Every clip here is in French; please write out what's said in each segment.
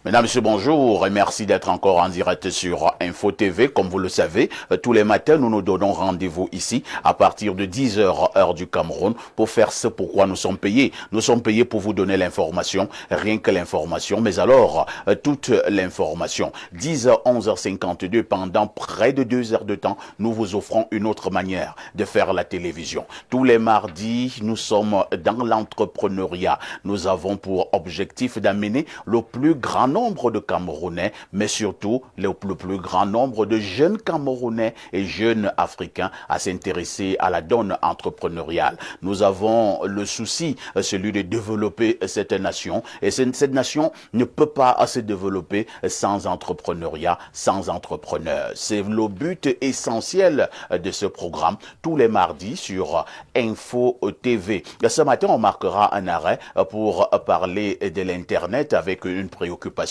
Mesdames, Messieurs, bonjour et merci d'être encore en direct sur Info TV. Comme vous le savez, tous les matins, nous nous donnons rendez-vous ici à partir de 10 heures, heure du Cameroun, pour faire ce pourquoi nous sommes payés. Nous sommes payés pour vous donner l'information, rien que l'information, mais alors toute l'information. 10h, 11h52, pendant près de 2 heures de temps, nous vous offrons une autre manière de faire la télévision. Tous les mardis, nous sommes dans l'entrepreneuriat. Nous avons pour objectif d'amener le plus grand nombre de Camerounais, mais surtout le plus grand nombre de jeunes Camerounais et jeunes Africains à s'intéresser à la donne entrepreneuriale. Nous avons le souci, celui de développer cette nation, et cette nation ne peut pas se développer sans entrepreneuriat, sans entrepreneurs. C'est le but essentiel de ce programme, tous les mardis sur Info TV. Ce matin, on marquera un arrêt pour parler de l'Internet avec une préoccupation,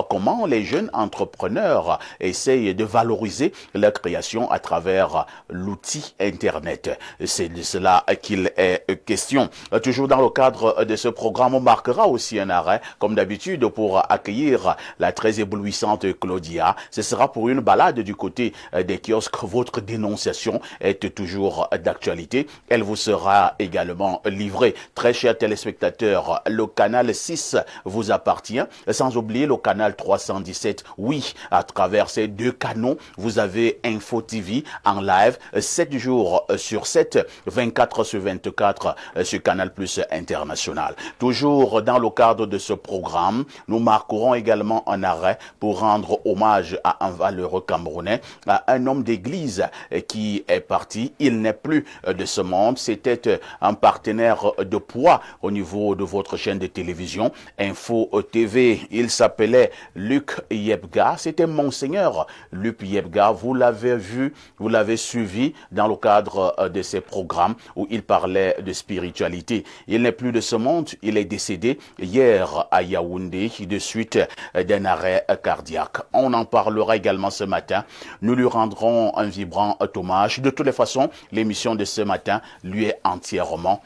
comment les jeunes entrepreneurs essayent de valoriser leur création à travers l'outil Internet. C'est de cela qu'il est question. Toujours dans le cadre de ce programme, on marquera aussi un arrêt, comme d'habitude, pour accueillir la très éblouissante Claudia. Ce sera pour une balade du côté des kiosques. Votre dénonciation est toujours d'actualité. Elle vous sera également livrée. Très chers téléspectateurs, le canal 6 vous appartient, sans oublier le canal 317. Oui, à travers ces deux canaux, vous avez Info TV en live 7 jours sur 7, 24 sur 24 sur Canal Plus International. Toujours dans le cadre de ce programme, nous marquerons également un arrêt pour rendre hommage à un valeureux Camerounais, à un homme d'église qui est parti. Il n'est plus de ce monde. C'était un partenaire de poids au niveau de votre chaîne de télévision Info TV. Il s'appelait Luc Yebga. C'était Monseigneur Luc Yebga. Vous l'avez vu, vous l'avez suivi dans le cadre de ces programmes où il parlait de spiritualité. Il n'est plus de ce monde. Il est décédé hier à Yaoundé de suite d'un arrêt cardiaque. On en parlera également ce matin. Nous lui rendrons un vibrant hommage. De toutes les façons, l'émission de ce matin lui est entièrement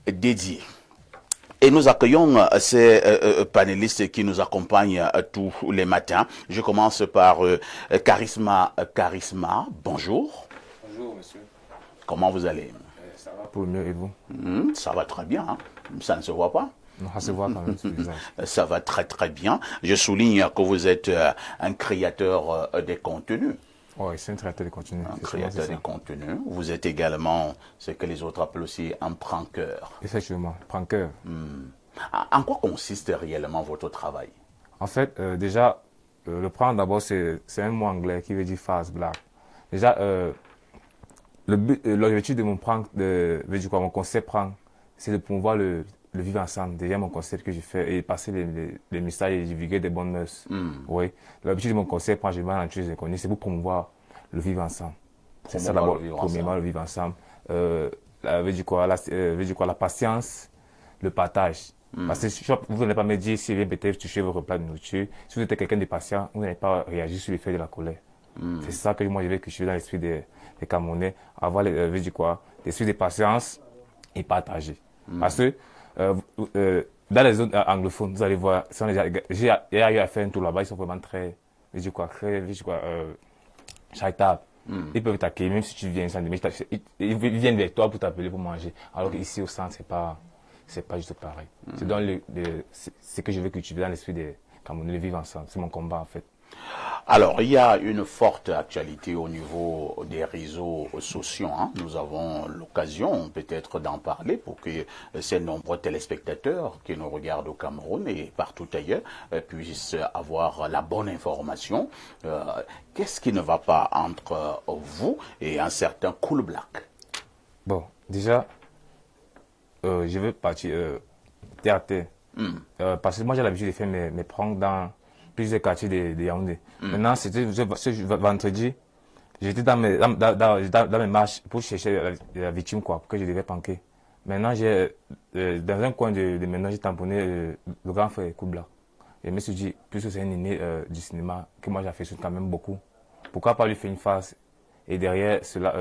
dédiée. Et nous accueillons ces panélistes qui nous accompagnent tous les matins. Je commence par Charisma. Charisma, bonjour. Bonjour, monsieur. Comment vous allez? Ça va pour mieux et vous? Ça va très bien. Hein? Ça ne se voit pas? Non, ça se voit quand même sur le visage. Ça va très très bien. Je souligne que vous êtes un créateur des contenus. Oui, c'est un créateur de contenu. Un créateur de contenu. Vous êtes également ce que les autres appellent aussi un pranker. Effectivement, pranker. En quoi consiste réellement votre travail? En fait, déjà, le prank d'abord, c'est un mot anglais qui veut dire fast black. Déjà, l'objectif de mon prank, mon concept prank, c'est de promouvoir le vivre ensemble. Déjà, mon concept que je fais et passer les messages et divulguer des bonnes mœurs. Oui. L'objectif de mon concept prank, je vais en tuer, c'est pour promouvoir le vivre ensemble. C'est ça d'abord, premièrement, le vivre ensemble. Veut dire quoi, la patience, le partage. Parce que vous n'allez pas me dire si vient peut-être toucher vos repas de nourriture. Si vous êtes quelqu'un de patient, vous n'allez pas réagir sur l'effet de la colère. C'est ça que moi je veux cultiver dans l'esprit des Camerounais, avoir l'esprit de patience et partager. Parce que dans les zones anglophones, vous allez voir, j'ai eu à faire un tour là-bas, ils sont vraiment très charitables. Ils peuvent t'accueillir, même si tu viens sans demain, ils viennent vers toi pour t'appeler pour manger. Alors qu'ici au centre, c'est pas du tout pareil. C'est dans ce que je veux cultiver dans l'esprit des Camerounais, de vivre ensemble. C'est mon combat en fait. Alors, il y a une forte actualité au niveau des réseaux sociaux. Hein. Nous avons l'occasion peut-être d'en parler pour que ces nombreux téléspectateurs qui nous regardent au Cameroun et partout ailleurs puissent avoir la bonne information. Qu'est-ce qui ne va pas entre vous et un certain Cool Black? Bon, déjà, je veux partir terre à terre. Parce que moi, j'ai l'habitude de faire mes pranks dans plusieurs quartiers de Yaoundé. Maintenant, c'était vendredi, j'étais dans mes marches pour chercher la victime, quoi, que je devais panquer. Maintenant, dans un coin de maintenant, j'ai tamponné le grand frère Koubla. Et je me suis dit, puisque c'est un aîné du cinéma, que moi j'affectionne quand même beaucoup, pourquoi pas lui faire une face? Et derrière cela,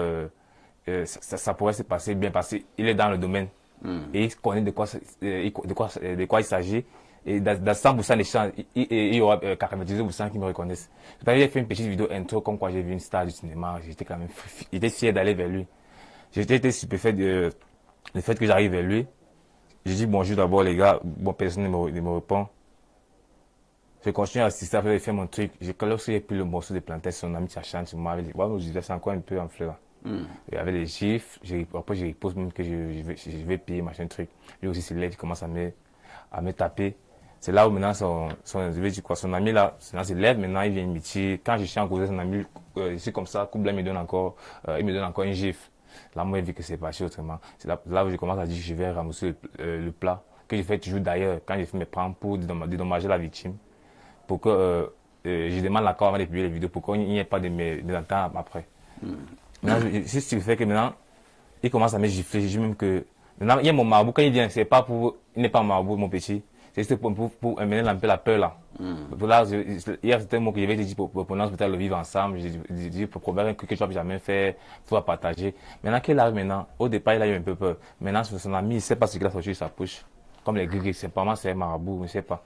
ça pourrait se passer bien, parce qu'il est dans le domaine. Et il connaît de quoi il s'agit. Et dans 100% des chances, il y aura 99% qui me reconnaissent. J'ai fait une petite vidéo intro comme quoi j'ai vu une star du cinéma. J'étais quand même j'étais fier d'aller vers lui. J'étais stupéfait de le fait que j'arrive vers lui. J'ai dit bonjour d'abord les gars. Bon, personne ne me répond. Je continue à assister à faire mon truc. Lorsque j'ai pris le morceau de plantain, son ami Tchachan, tu m'avais dit, ouais, je disais, c'est encore un peu en fleur. Il y avait des chiffres, après je repose même que je vais payer machin truc. Lui aussi c'est là, il commence à me taper. C'est là où maintenant son ami là, maintenant c'est lève, maintenant il vient me dire, quand je suis en cause de son ami, c'est comme ça, couple là, il me donne encore une gifle. Là moi j'ai vu que c'est parti autrement. C'est là où je commence à dire que je vais ramasser le plat, que je fais toujours d'ailleurs, quand je fais mes plans pour dédommager la victime. Pour que je demande l'accord avant de publier les vidéos, pour qu'il n'y ait pas de mésentente après. Maintenant, c'est ce qui fait que maintenant, il commence à me gifler. Je dis même que maintenant, il y a mon marabout, quand il vient, c'est pas pour, il n'est pas marabout, mon petit. C'est juste pour mener un peu la peur là. Là, hier, c'était un mot que j'avais dit pour prononcer peut-être le vivre ensemble. J'ai dit pour promettre que tu n'as jamais fait, pour partager. Maintenant qu'il arrive maintenant, au départ, il a eu un peu peur. Maintenant, son ami, il ne sait pas ce qu'il a sorti de sa poche. Comme les gris, c'est pas moi, c'est un marabout, il ne sait pas.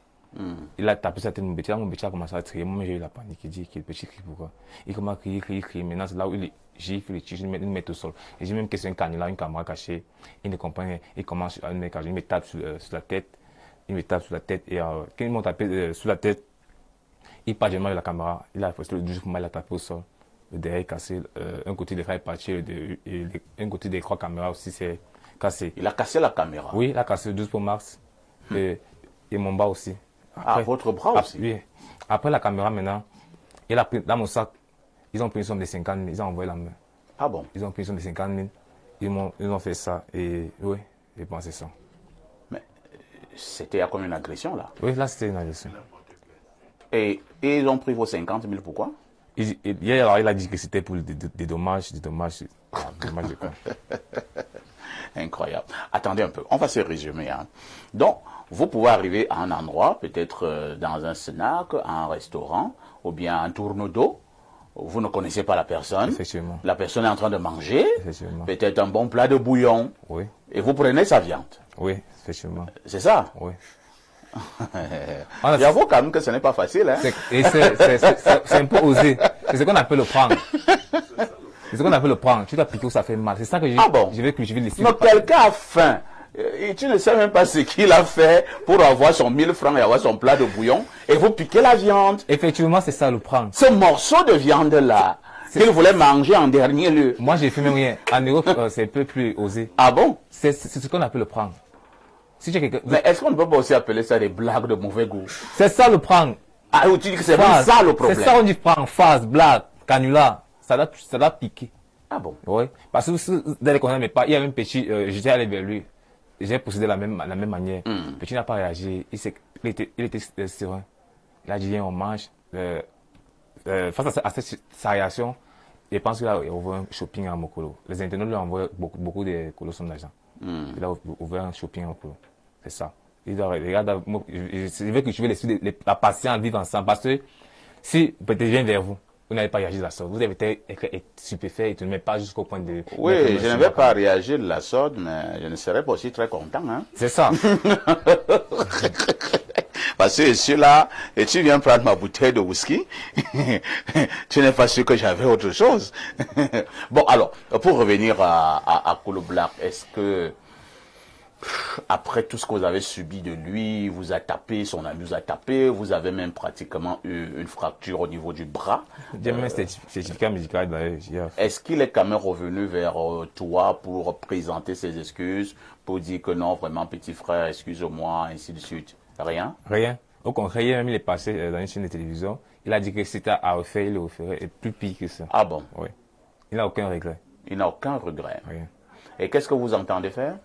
Il a tapé sa tête, mon petit. Là, mon petit a commencé à crier. Moi, j'ai eu la panique. Il dit, le petit crie pourquoi? Il commence à crier. Maintenant, c'est là où il gifle, il me met au sol. Et j'ai même que c'est un canular, une caméra cachée. Il ne comprend rien. Il commence à me cacher. Il me tape sur la tête. Il me tape sur la tête. Et quand il m'a tapé sur la tête, il part de la caméra. Il a posté le 12 pour moi, il a tapé au sol. Le derrière est cassé. Un côté de l'écran est parti. Un côté des trois caméras aussi, c'est cassé. Il a cassé la caméra? Oui, il a cassé le 12 pour mars. Et mon bas aussi. Après, votre bras aussi? Oui. Après la caméra, maintenant, il a pris dans mon sac, ils ont pris une somme de 50 000, ils ont envoyé la main. Ah bon? Ils ont pris une somme de 50 000, ils ont fait ça, et oui, j'ai pensé ça. Mais c'était comme une agression là? Oui, là c'était une agression. Et ils ont pris vos 50 000, pourquoi? Hier, il a dit que c'était pour des dommages, de quoi. Incroyable. Attendez un peu, on va se résumer. Hein. Donc, vous pouvez arriver à un endroit, peut-être dans un snack, un restaurant, ou bien un tourneau d'eau. Vous ne connaissez pas la personne. Effectivement. La personne est en train de manger. Effectivement. Peut-être un bon plat de bouillon. Oui. Et vous prenez sa viande. Oui, effectivement. C'est ça? Oui. J'avoue quand même que ce n'est pas facile. Hein? C'est un peu osé. C'est ce qu'on appelle le prendre. C'est ce qu'on appelle le prendre. Tu dois piquer où ça fait mal. C'est ça que je vais cultiver les Mais quelqu'un a faim. Et tu ne sais même pas ce qu'il a fait pour avoir son 1000 francs et avoir son plat de bouillon. Et vous piquez la viande. Effectivement, c'est ça le prendre. Ce morceau de viande-là, qu'il voulait manger en dernier lieu. Moi, j'ai fait même rien. En Europe, c'est un peu plus osé. Ah bon? C'est ce qu'on appelle le prendre. Si mais est-ce qu'on ne peut pas aussi appeler ça des blagues de mauvais goût? C'est ça le prendre. Ah, tu dis que c'est ça le problème? C'est ça on dit prendre, phase, blague, canular. Ça doit piquer. Ah bon? Oui. Parce que dès qu'on n'aimait pas, il y avait un petit, j'étais allé vers lui. J'ai procédé de la même manière. Le petit n'a pas réagi. Il était serein. Il a dit, viens, on mange. Face à sa réaction, je pense qu'il a ouvert un shopping à Mokolo. Les internautes lui ont envoyé beaucoup de colossons d'argent. Il a ouvert un shopping à Mokolo. C'est ça. Il doit regarder. Je veux que tu veux la patience vivre ensemble. Parce que si peut-être je viens vers vous, vous n'avez pas réagi de la sorte. Vous avez été stupéfait et tu ne mets pas jusqu'au point de... Oui, je ne vais pas réagir de la sorte, mais je ne serai pas aussi très content. Hein? C'est ça. Parce que je suis là et tu viens prendre ma bouteille de whisky. Tu n'es pas sûr que j'avais autre chose. Bon, alors, pour revenir à Kolo Black, est-ce que après tout ce que vous avez subi de lui, vous a tapé, son ami vous a tapé, vous avez même pratiquement eu une fracture au niveau du bras. J'ai même un certificat médical d'ailleurs. Est-ce qu'il est quand même revenu vers toi pour présenter ses excuses, pour dire que non, vraiment, petit frère, excuse-moi, ainsi de suite? Rien? Rien. Au contraire, même il est passé dans une chaîne de télévision. Il a dit que c'était à refaire, il le referait, et plus pire que ça. Ah bon? Oui. Il n'a aucun regret. Il n'a aucun regret. Rien. Et qu'est-ce que vous entendez faire?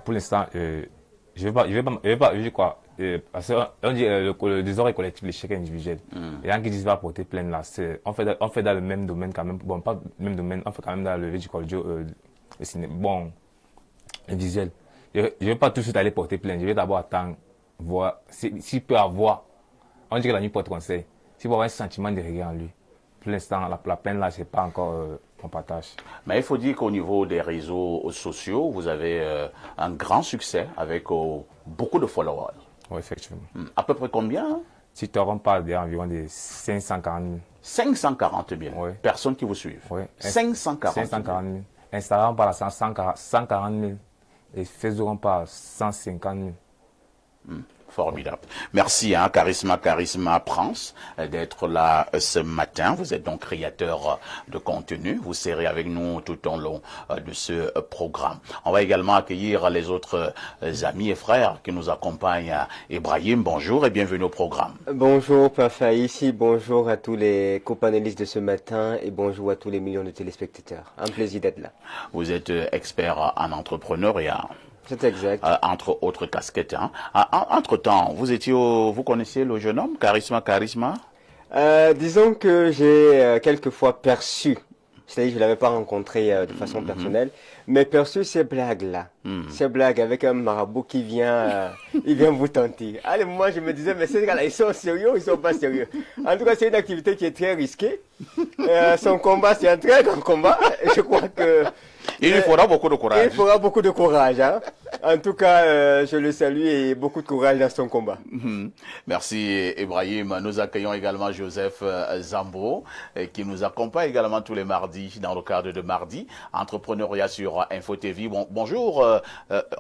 Pour l'instant, je vais pas, quoi, parce qu'on dit le désordre est collectif, l'échec est individuel. Les gens qui disent va porter plainte là, on fait dans le même domaine quand même, bon, pas le même domaine, on fait quand même dans le le cinéma, bon, le visuel. Je vais pas tout de suite aller porter plainte, je vais d'abord attendre, voir, s'il peut avoir, on dit que la nuit porte conseil, s'il peut avoir un sentiment de regret en lui. Pour l'instant, la plainte là, c'est pas encore mon partage. Mais il faut dire qu'au niveau des réseaux sociaux, vous avez un grand succès avec beaucoup de followers. Oui, effectivement. À peu près combien? Si tu on parle d'environ de 540 000. 540 000 Oui. personnes qui vous suivent. Oui. 540 000. 540 000. Instagram, on parle à 140 000. Et Facebook, on parle à 150 000. Formidable. Merci, Charisma Prince, d'être là ce matin. Vous êtes donc créateur de contenu. Vous serez avec nous tout au long de ce programme. On va également accueillir les autres amis et frères qui nous accompagnent. Ibrahim, bonjour et bienvenue au programme. Bonjour, Parfa ici. Bonjour à tous les copanélistes de ce matin et bonjour à tous les millions de téléspectateurs. Un plaisir d'être là. Vous êtes expert en entrepreneuriat. C'est exact. Entre autres casquettes. Entre-temps, vous connaissiez le jeune homme, Charisma? Disons que j'ai quelquefois perçu, c'est-à-dire que je ne l'avais pas rencontré de façon personnelle, mais perçu ces blagues-là. Ces blagues avec un marabout qui vient, il vient vous tenter. Allez, moi je me disais, mais ces gars-là, ils sont sérieux ou ils sont pas sérieux? En tout cas, c'est une activité qui est très risquée. Son combat, c'est un très grand combat. Je crois que... Il lui faudra beaucoup de courage. Il faudra beaucoup de courage. En tout cas, je le salue et beaucoup de courage dans son combat. Merci Ibrahim. Nous accueillons également Joseph Zambo qui nous accompagne également tous les mardis dans le cadre de Mardi Entrepreneuriat sur Info TV. Bonjour.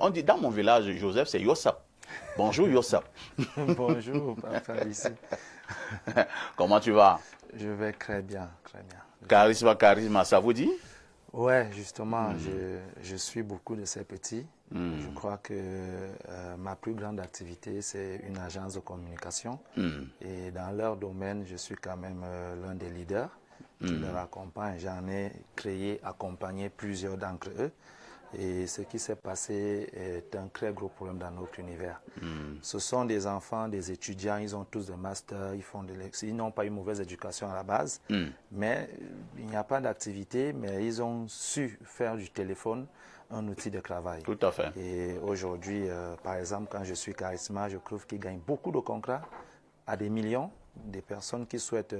On dit dans mon village, Joseph, c'est Yossap. Bonjour Yossap. Bonjour, papa, ici. Comment tu vas? Je vais très bien, très bien. Charisma, ça vous dit? Ouais, justement, je suis beaucoup de ces petits. Je crois que ma plus grande activité, c'est une agence de communication. Et dans leur domaine, je suis quand même l'un des leaders qui leur accompagne. J'en ai accompagné plusieurs d'entre eux. Et ce qui s'est passé est un très gros problème dans notre univers. Ce sont des enfants, des étudiants, ils ont tous des masters, ils n'ont pas une mauvaise éducation à la base, mais il n'y a pas d'activité, mais ils ont su faire du téléphone un outil de travail. Tout à fait. Et aujourd'hui, par exemple, quand je suis Charisma, je trouve qu'ils gagnent beaucoup de contrats à des millions. Des personnes qui souhaitent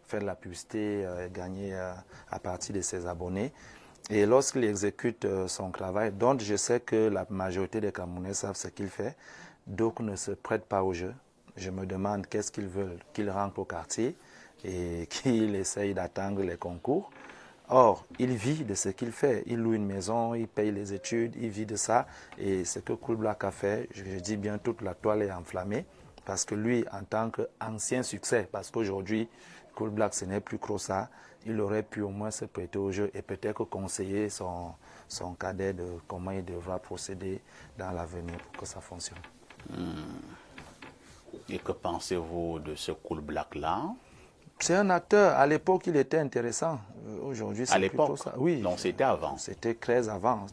faire de la publicité, gagner à partir de ses abonnés. Et lorsqu'il exécute son travail, dont je sais que la majorité des Camerounais savent ce qu'il fait, donc ne se prêtent pas au jeu. Je me demande qu'est-ce qu'ils veulent, qu'il rentre au quartier et qu'il essaye d'atteindre les concours. Or, il vit de ce qu'il fait. Il loue une maison, il paye les études, il vit de ça. Et ce que Cool Black a fait, je dis bien, toute la toile est enflammée. Parce que lui, en tant qu'ancien succès, parce qu'aujourd'hui, Cool Black, ce n'est plus trop ça, il aurait pu au moins se prêter au jeu et peut-être conseiller son cadet de comment il devra procéder dans l'avenir pour que ça fonctionne. Et que pensez-vous de ce Cool Black-là? C'est un acteur. À l'époque, il était intéressant. Aujourd'hui, c'est plutôt ça. Oui. Donc, c'était avant. C'était très avant.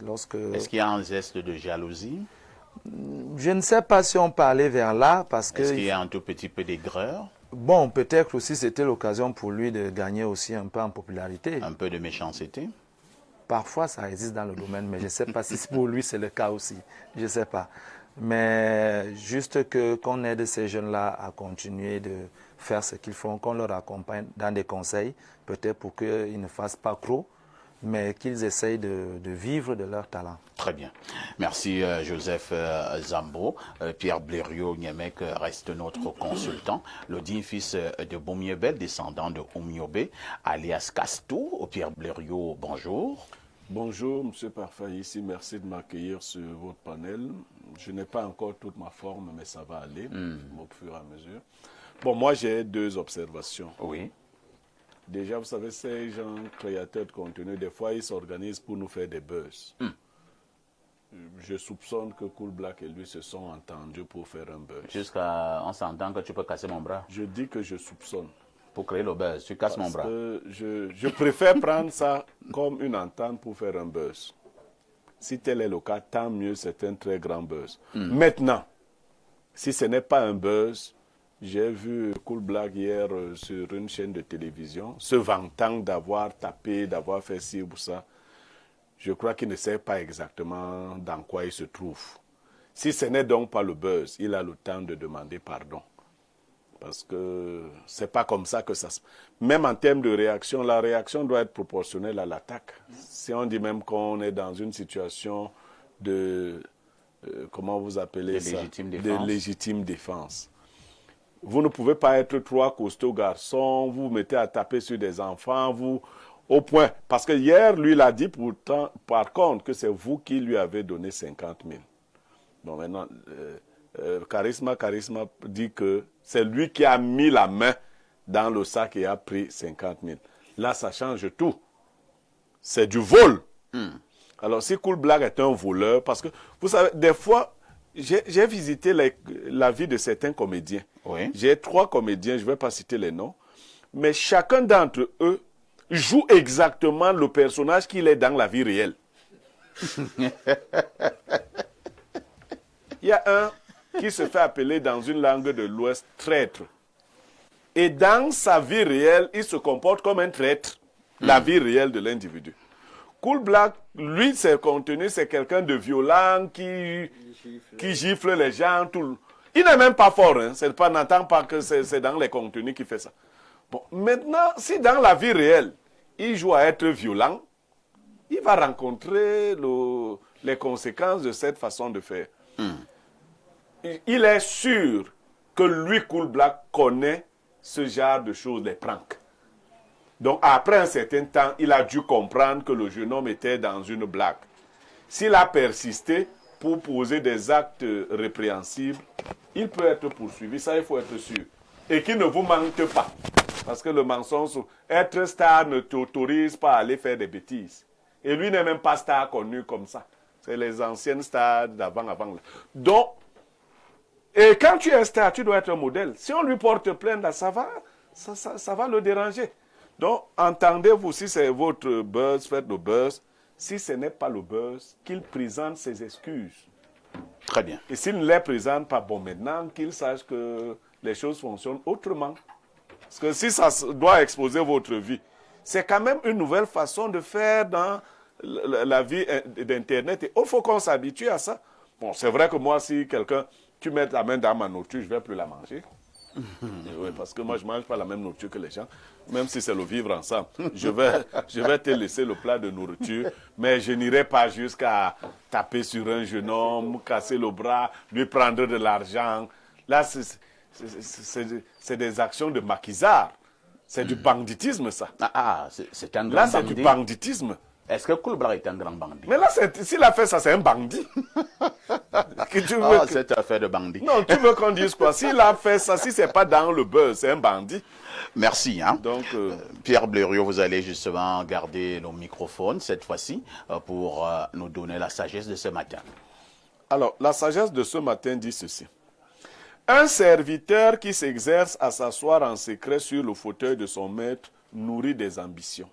Est-ce qu'il y a un geste de jalousie? Je ne sais pas si on parlait vers là, parce que... Est-ce qu'il y a un tout petit peu d'aigreur? Bon, peut-être aussi c'était l'occasion pour lui de gagner aussi un peu en popularité. Un peu de méchanceté? Parfois, ça existe dans le domaine, mais je ne sais pas si pour lui c'est le cas aussi. Je ne sais pas. Mais juste qu'on aide ces jeunes-là à continuer de faire ce qu'ils font, qu'on leur accompagne dans des conseils, peut-être pour qu'ils ne fassent pas trop, mais qu'ils essayent de vivre de leur talent. Très bien. Merci Joseph Zambo. Pierre Blériot-Niemek reste notre consultant. Le digne fils de Bomiebel, descendant de Oumiobe, alias Castou. Pierre Blériot, bonjour. Bonjour, M. Parfait, ici. Merci de m'accueillir sur votre panel. Je n'ai pas encore toute ma forme, mais ça va aller au fur et à mesure. Bon, moi, j'ai deux observations. Oui. Déjà, vous savez, ces gens créateurs de contenu, des fois, ils s'organisent pour nous faire des buzz. Je soupçonne que Cool Black et lui se sont entendus pour faire un buzz. Jusqu'à on s'entend que tu peux casser mon bras. Je dis que je soupçonne. Pour créer le buzz, tu casses mon bras. Je préfère prendre ça comme une entente pour faire un buzz. Si tel est le cas, tant mieux, c'est un très grand buzz. Maintenant, si ce n'est pas un buzz, j'ai vu Cool Black hier sur une chaîne de télévision, se vantant d'avoir tapé, d'avoir fait ci ou ça. Je crois qu'il ne sait pas exactement dans quoi il se trouve. Si ce n'est donc pas le buzz, il a le temps de demander pardon. Parce que c'est pas comme ça que ça se... Même en termes de réaction, la réaction doit être proportionnelle à l'attaque. Si on dit même qu'on est dans une situation de comment vous appelez ça? Légitime De défense. légitime défense. Vous ne pouvez pas être trois costauds garçons, vous vous mettez à taper sur des enfants, vous, au point. Parce que hier, lui, il a dit pourtant, par contre, que c'est vous qui lui avez donné 50 000. Bon, maintenant, Charisma dit que c'est lui qui a mis la main dans le sac et a pris 50 000. Là, ça change tout. C'est du vol. Alors, si Cool Black est un voleur, parce que, vous savez, des fois, j'ai visité la vie de certains comédiens. Oui. J'ai 3 comédiens, je ne vais pas citer les noms, mais chacun d'entre eux joue exactement le personnage qu'il est dans la vie réelle. Il y a un qui se fait appeler dans une langue de l'Ouest traître. Et dans sa vie réelle, il se comporte comme un traître, la vie réelle de l'individu. Cool Black, lui, ses contenus, c'est quelqu'un de violent qui gifle les gens. Il n'est même pas fort, hein. N'entend pas que c'est dans les contenus qu'il fait ça. Bon, maintenant, si dans la vie réelle, il joue à être violent, il va rencontrer les conséquences de cette façon de faire. Il est sûr que lui, Cool Black, connaît ce genre de choses, les pranks. Donc, après un certain temps, il a dû comprendre que le jeune homme était dans une blague. S'il a persisté pour poser des actes répréhensibles, il peut être poursuivi, ça il faut être sûr. Et qu'il ne vous mente pas. Parce que le mensonge, être star ne t'autorise pas à aller faire des bêtises. Et lui n'est même pas star connu comme ça. C'est les anciennes stars d'avant. Donc, et quand tu es star, tu dois être un modèle. Si on lui porte plainte, là, ça va le déranger. Donc, entendez-vous, si c'est votre buzz, faites le buzz. Si ce n'est pas le buzz, qu'il présente ses excuses. Très bien. Et s'il ne les présente pas, bon, maintenant, qu'il sache que les choses fonctionnent autrement. Parce que si ça doit exposer votre vie, c'est quand même une nouvelle façon de faire dans la vie d'Internet. Et il faut qu'on s'habitue à ça. Bon, c'est vrai que moi, si tu mets ta main dans ma nourriture, je ne vais plus la manger. Oui, parce que moi, je ne mange pas la même nourriture que les gens, même si c'est le vivre ensemble. Je vais te laisser le plat de nourriture, mais je n'irai pas jusqu'à taper sur un jeune homme, casser le bras, lui prendre de l'argent. Là, c'est des actions de maquisard. C'est du banditisme, ça. C'est un grand Là, c'est bandit. du banditisme. Est-ce que Cool Black est un grand bandit? Mais là, s'il a fait ça, c'est un bandit. Cette affaire de bandit. Non, tu veux qu'on dise quoi? S'il a fait ça, si c'est pas dans le buzz, c'est un bandit. Merci. Hein. Donc, Pierre Blériot, vous allez justement garder le microphone cette fois-ci pour nous donner la sagesse de ce matin. Alors, la sagesse de ce matin dit ceci. Un serviteur qui s'exerce à s'asseoir en secret sur le fauteuil de son maître nourrit des ambitions.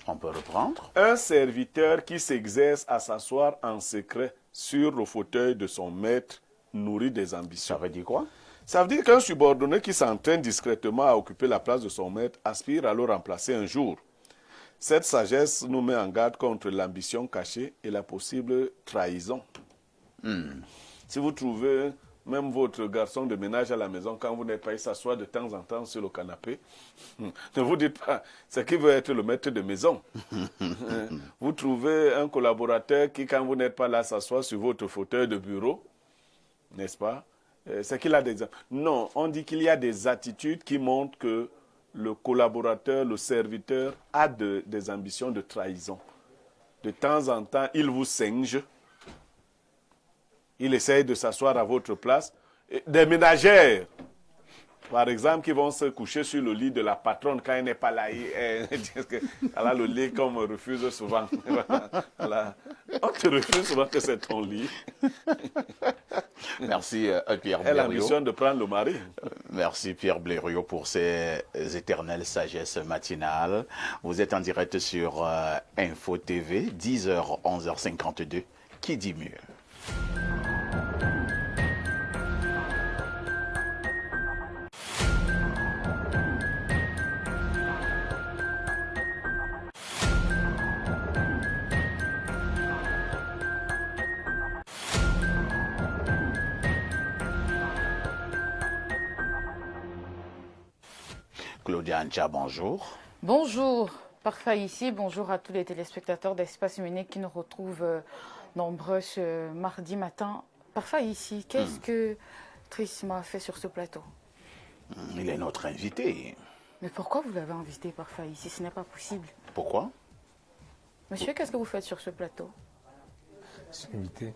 On peut reprendre. Un serviteur qui s'exerce à s'asseoir en secret sur le fauteuil de son maître nourrit des ambitions. Ça veut dire quoi? Ça veut dire qu'un subordonné qui s'entraîne discrètement à occuper la place de son maître aspire à le remplacer un jour. Cette sagesse nous met en garde contre l'ambition cachée et la possible trahison. Si vous trouvez même votre garçon de ménage à la maison, quand vous n'êtes pas, il s'assoit de temps en temps sur le canapé, ne vous dites pas, c'est qu'il veut être le maître de maison. Vous trouvez un collaborateur qui, quand vous n'êtes pas là, s'assoit sur votre fauteuil de bureau, n'est-ce pas? C'est qu'il a des... Non, on dit qu'il y a des attitudes qui montrent que le collaborateur, le serviteur a des ambitions de trahison. De temps en temps, il vous singe. Il essaye de s'asseoir à votre place. Des ménagères, par exemple, qui vont se coucher sur le lit de la patronne quand elle n'est pas là. Elle a le lit qu'on me refuse souvent. Voilà. On te refuse souvent que c'est ton lit. Merci Pierre Elle a la Blériot. mission de prendre le mari. Merci Pierre Blériot pour ces éternelles sagesses matinales. Vous êtes en direct sur Info TV, 10h, 11h52. Qui dit mieux? Claudia Ancha, bonjour. Bonjour, Parfait ici. Bonjour à tous les téléspectateurs d'Espace Unique qui nous retrouvent nombreux ce mardi matin. Parfois ici, qu'est-ce que Trisma a fait sur ce plateau? Il est notre invité. Mais pourquoi vous l'avez invité parfois ici? Ce n'est pas possible. Pourquoi? Monsieur, qu'est-ce que vous faites sur ce plateau? Je suis invité.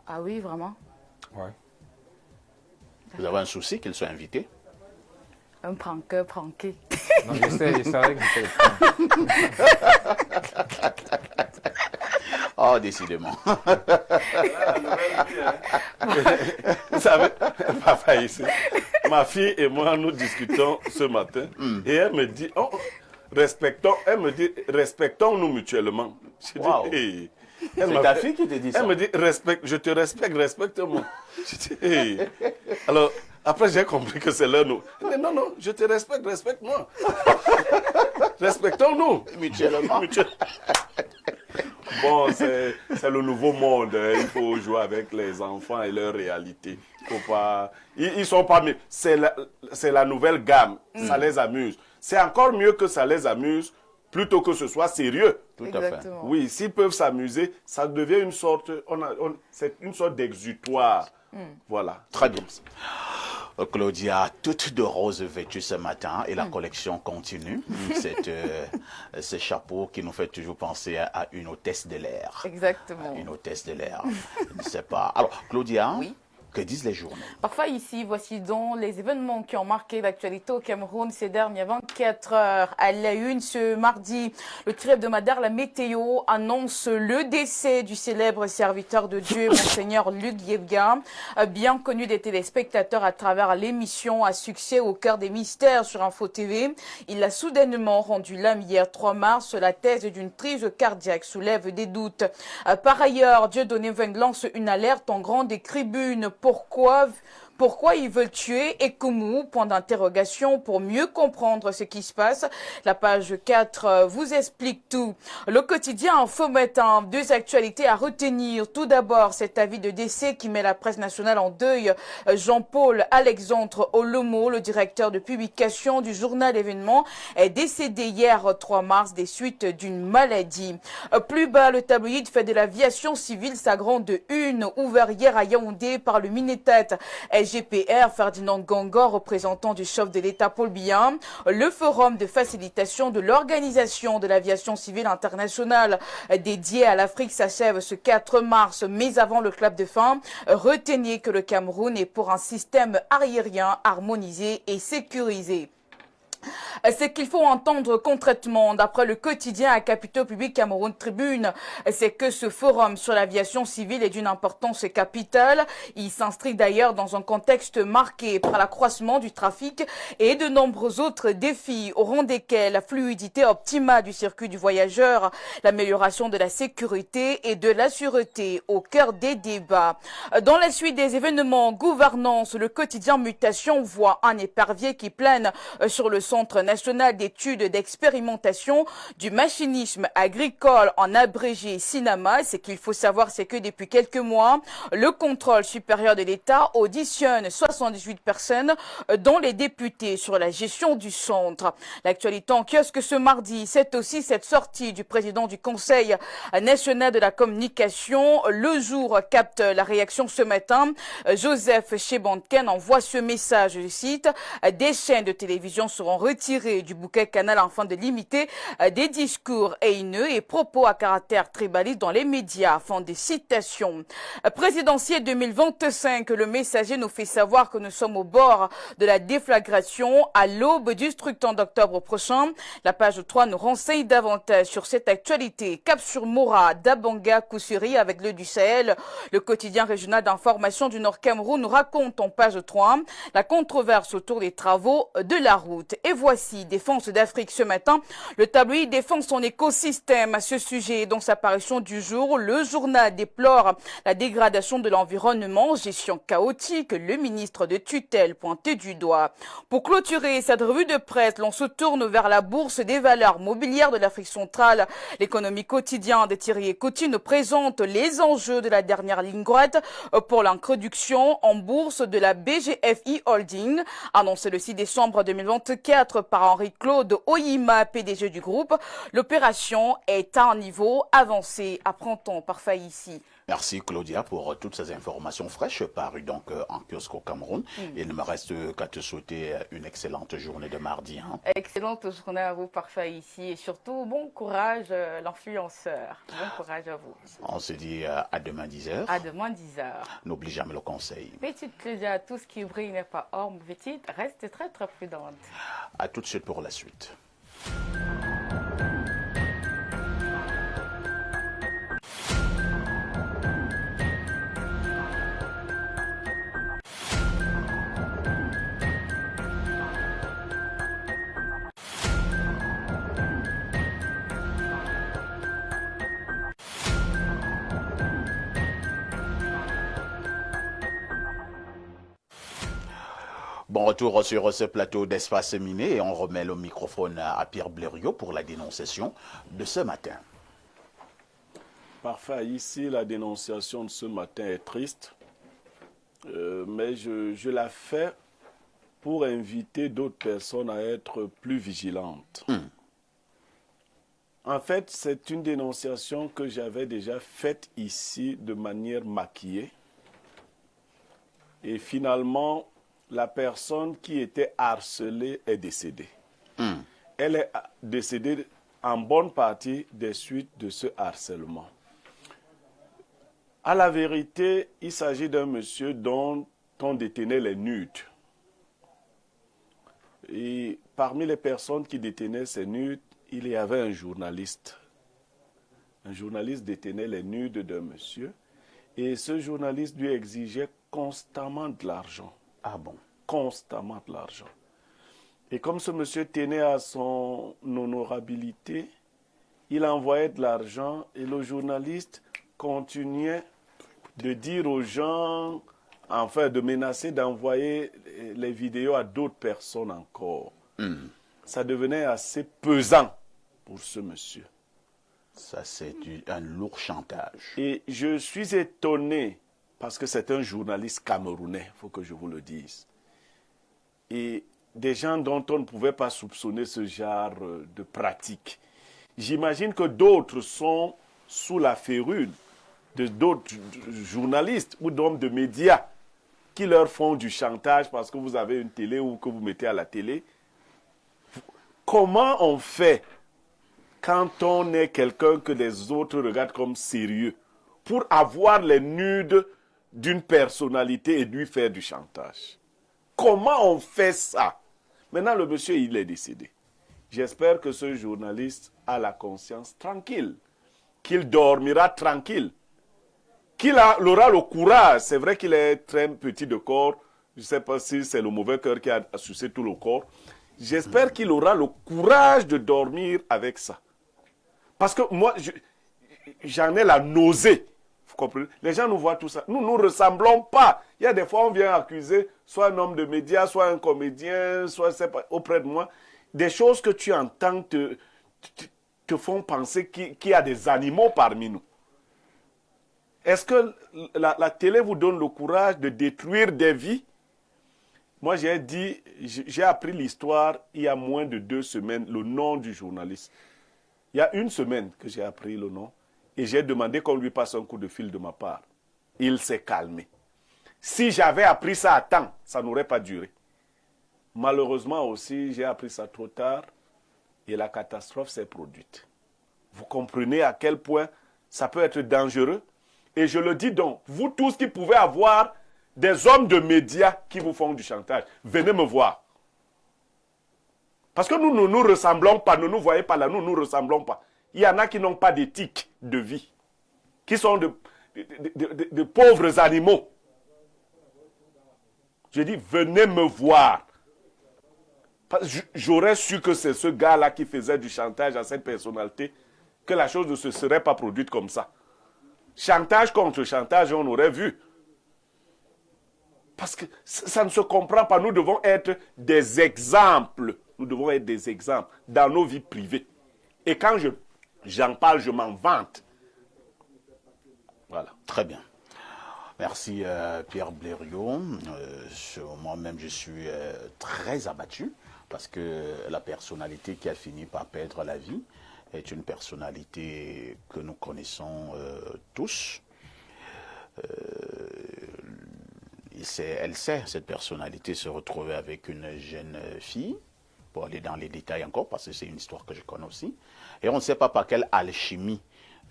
Ah oui, vraiment? Ouais. Vous avez un souci qu'il soit invité? Un pranker, pranké. Non, je savais que c'était le temps. Oh, décidément. Vous savez, papa ici, ma fille et moi, nous discutons ce matin et elle me dit, oh, respectons-nous mutuellement. Je dis, Wow. hey. C'est ta fille qui te dit ça? Elle me dit, je te respecte, respecte-moi. Je dis, hey. Alors, après, j'ai compris que c'est l'heure. Elle dit, non, je te respecte, respecte-moi. Respectons-nous. Mutuellement. Bon, c'est le nouveau monde. Il faut jouer avec les enfants et leur réalité. Faut pas... Ils sont pas mieux. C'est la nouvelle gamme. Ça les amuse. C'est encore mieux que ça les amuse plutôt que ce soit sérieux. Tout à fait. Exactement. Oui, s'ils peuvent s'amuser, ça devient une sorte... c'est une sorte d'exutoire. Voilà. Très bien. Claudia, toute de rose vêtue ce matin et la collection continue. Ce chapeau qui nous fait toujours penser à une hôtesse de l'air. Exactement. Une hôtesse de l'air. Je ne sais pas. Alors, Claudia, Oui. que disent les journaux? Parfois ici, voici donc les événements qui ont marqué l'actualité au Cameroun ces dernières 24 heures. À la une ce mardi, le tiré hebdomadaire La Météo annonce le décès du célèbre serviteur de Dieu, Monseigneur Luc Yebga, bien connu des téléspectateurs à travers l'émission à succès Au cœur des mystères sur Info TV. Il a soudainement rendu l'âme hier 3 mars. La thèse d'une crise cardiaque soulève des doutes. Par ailleurs, Dieudonné Mveng lance une alerte en grande tribune. Pourquoi ils veulent tuer Ekoumou? Point d'interrogation pour mieux comprendre ce qui se passe. La page 4 vous explique tout. Le quotidien Info Matin, 2 actualités à retenir. Tout d'abord, cet avis de décès qui met la presse nationale en deuil. Jean-Paul Alexandre Olomo, le directeur de publication du journal Événement, est décédé hier 3 mars des suites d'une maladie. Plus bas, le tabloïd fait de l'aviation civile sa grande une, ouvert hier à Yaoundé par le Minétat. SGPR, Ferdinand Gangor, représentant du chef de l'État Paul Biya, le forum de facilitation de l'organisation de l'aviation civile internationale dédié à l'Afrique s'achève ce 4 mars, mais avant le clap de fin, retenez que le Cameroun est pour un système aérien harmonisé et sécurisé. Ce qu'il faut entendre concrètement, d'après le quotidien à Capitaux Public Cameroun Tribune, c'est que ce forum sur l'aviation civile est d'une importance capitale. Il s'inscrit d'ailleurs dans un contexte marqué par l'accroissement du trafic et de nombreux autres défis, au rang desquels la fluidité optimale du circuit du voyageur, l'amélioration de la sécurité et de la sûreté au cœur des débats. Dans la suite des événements, gouvernance, le quotidien Mutation voit un épervier qui plane sur le Centre national d'études d'expérimentation du machinisme agricole, en abrégé CINAMA. Ce qu'il faut savoir, c'est que depuis quelques mois, le contrôle supérieur de l'État auditionne 78 personnes, dont les députés, sur la gestion du centre. L'actualité en kiosque ce mardi, c'est aussi cette sortie du président du Conseil national de la communication. Le jour capte la réaction ce matin. Joseph Chebantken envoie ce message, je cite, « Des chaînes de télévision seront retirées du bouquet Canal afin de limiter des discours haineux et propos à caractère tribaliste dans les médias ». Fin des citations. Présidentielle 2025, le Messager nous fait savoir que nous sommes au bord de la déflagration à l'aube du scrutin d'octobre prochain. La page 3 nous renseigne davantage sur cette actualité. Cap sur Mora, Dabanga, Koussiri avec le du Sahel. Le quotidien régional d'information du Nord Cameroun nous raconte en page 3 la controverse autour des travaux de la route. Et voici Défense d'Afrique ce matin. Le tabloïd défend son écosystème à ce sujet. Dans sa parution du jour, le journal déplore la dégradation de l'environnement, gestion chaotique, le ministre de tutelle pointé du doigt. Pour clôturer cette revue de presse, l'on se tourne vers la bourse des valeurs mobilières de l'Afrique centrale. L'économie quotidienne de Thierry Coty nous présente les enjeux de la dernière ligne droite pour l'introduction en bourse de la BGFI Holding, annoncé le 6 décembre 2024. 2024 par Henri-Claude Oyima, PDG du groupe. L'opération est à un niveau avancé, apprend-on par Faïssi. Merci Claudia pour toutes ces informations fraîches parues donc en kiosque au Cameroun. Il ne me reste qu'à te souhaiter une excellente journée de mardi. Hein. Excellente journée à vous parfait ici et surtout bon courage l'influenceur. Bon courage à vous. On se dit à demain 10h. À demain 10h. N'oublie jamais le conseil. Petite Claudia, tout ce qui brille n'est pas or, mais petite, reste très très prudente. À tout de suite pour la suite. Bon retour sur ce plateau d'Espace Miné et on remet le microphone à Pierre Blériot pour la dénonciation de ce matin. Parfait. Ici, la dénonciation de ce matin est triste, mais je la fais pour inviter d'autres personnes à être plus vigilantes. En fait, c'est une dénonciation que j'avais déjà faite ici de manière maquillée. Et finalement, la personne qui était harcelée est décédée. Elle est décédée en bonne partie des suites de ce harcèlement. À la vérité, il s'agit d'un monsieur dont on détenait les nudes. Et parmi les personnes qui détenaient ces nudes, il y avait un journaliste. Un journaliste détenait les nudes d'un monsieur et ce journaliste lui exigeait constamment de l'argent. Ah bon? Constamment de l'argent. Et comme ce monsieur tenait à son honorabilité, il envoyait de l'argent et le journaliste continuait de dire aux gens, enfin de menacer d'envoyer les vidéos à d'autres personnes encore. Ça devenait assez pesant pour ce monsieur. Ça, c'est un lourd chantage. Et je suis étonné, parce que c'est un journaliste camerounais, il faut que je vous le dise. Et des gens dont on ne pouvait pas soupçonner ce genre de pratique. J'imagine que d'autres sont sous la férule de d'autres journalistes ou d'hommes de médias qui leur font du chantage parce que vous avez une télé ou que vous mettez à la télé. Comment on fait quand on est quelqu'un que les autres regardent comme sérieux pour avoir les nudes d'une personnalité et lui faire du chantage? Comment on fait ça? Maintenant, le monsieur, il est décédé. J'espère que ce journaliste a la conscience tranquille, qu'il dormira tranquille, qu'il aura le courage. C'est vrai qu'il est très petit de corps. Je ne sais pas si c'est le mauvais cœur qui a sucé tout le corps. J'espère qu'il aura le courage de dormir avec ça. Parce que moi, j'en ai la nausée. Vous comprenez? Les gens nous voient tout ça. Nous ne ressemblons pas. Il y a des fois, on vient accuser soit un homme de médias, soit un comédien, soit auprès de moi. Des choses que tu entends te font penser qu'il y a des animaux parmi nous. Est-ce que la télé vous donne le courage de détruire des vies? Moi, j'ai appris l'histoire il y a moins de 2 semaines, le nom du journaliste. Il y a 1 semaine que j'ai appris le nom et j'ai demandé qu'on lui passe un coup de fil de ma part. Il s'est calmé. Si j'avais appris ça à temps, ça n'aurait pas duré. Malheureusement aussi, j'ai appris ça trop tard et la catastrophe s'est produite. Vous comprenez à quel point ça peut être dangereux? Et je le dis donc, vous tous qui pouvez avoir des hommes de médias qui vous font du chantage, venez me voir. Parce que nous ne nous ressemblons pas, ne nous voyez pas là, nous ne nous ressemblons pas. Il y en a qui n'ont pas d'éthique de vie, qui sont de pauvres animaux. Je dis, venez me voir. J'aurais su que c'est ce gars-là qui faisait du chantage à cette personnalité, que la chose ne se serait pas produite comme ça. Chantage contre chantage, on aurait vu. Parce que ça ne se comprend pas. Nous devons être des exemples. Nous devons être des exemples dans nos vies privées. Et quand j'en parle, je m'en vante. Voilà. Très bien. Merci Pierre Blériot. Moi-même, je suis très abattu parce que la personnalité qui a fini par perdre la vie est une personnalité que nous connaissons tous. Elle sait, cette personnalité, se retrouver avec une jeune fille, pour aller dans les détails encore, parce que c'est une histoire que je connais aussi. Et on ne sait pas par quelle alchimie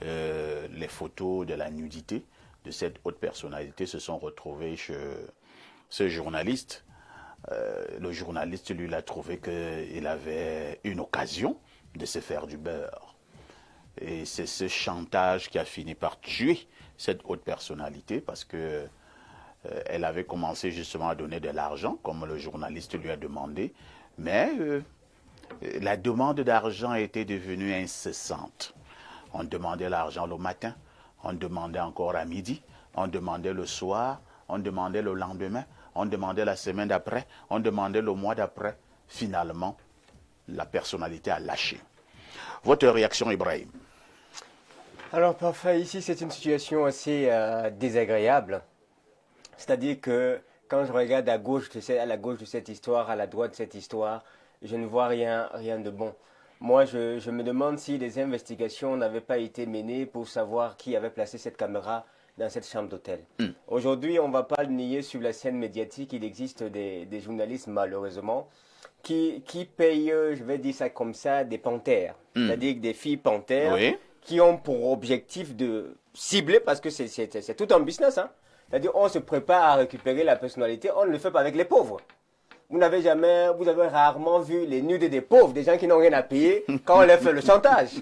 les photos de la nudité de cette haute personnalité se sont retrouvées chez ce journaliste. Le journaliste, lui, a trouvé qu'il avait une occasion de se faire du beurre. Et c'est ce chantage qui a fini par tuer cette haute personnalité, parce que elle avait commencé justement à donner de l'argent, comme le journaliste lui a demandé, mais la demande d'argent était devenue incessante. On demandait l'argent le matin, on demandait encore à midi, on demandait le soir, on demandait le lendemain, on demandait la semaine d'après, on demandait le mois d'après. Finalement, la personnalité a lâché. Votre réaction, Ibrahim? Alors parfois ici c'est une situation assez désagréable. C'est-à-dire que quand je regarde à la gauche de cette histoire, à la droite de cette histoire, je ne vois rien de bon. Moi, je me demande si les investigations n'avaient pas été menées pour savoir qui avait placé cette caméra dans cette chambre d'hôtel. Aujourd'hui, on ne va pas le nier, sur la scène médiatique, il existe des journalistes, malheureusement, qui payent, je vais dire ça comme ça, des panthères. C'est-à-dire des filles panthères qui ont pour objectif de cibler, parce que c'est tout un business, hein. C'est-à-dire, on se prépare à récupérer la personnalité, on ne le fait pas avec les pauvres. Vous avez rarement vu les nudes des pauvres, des gens qui n'ont rien à payer, quand on leur fait le chantage.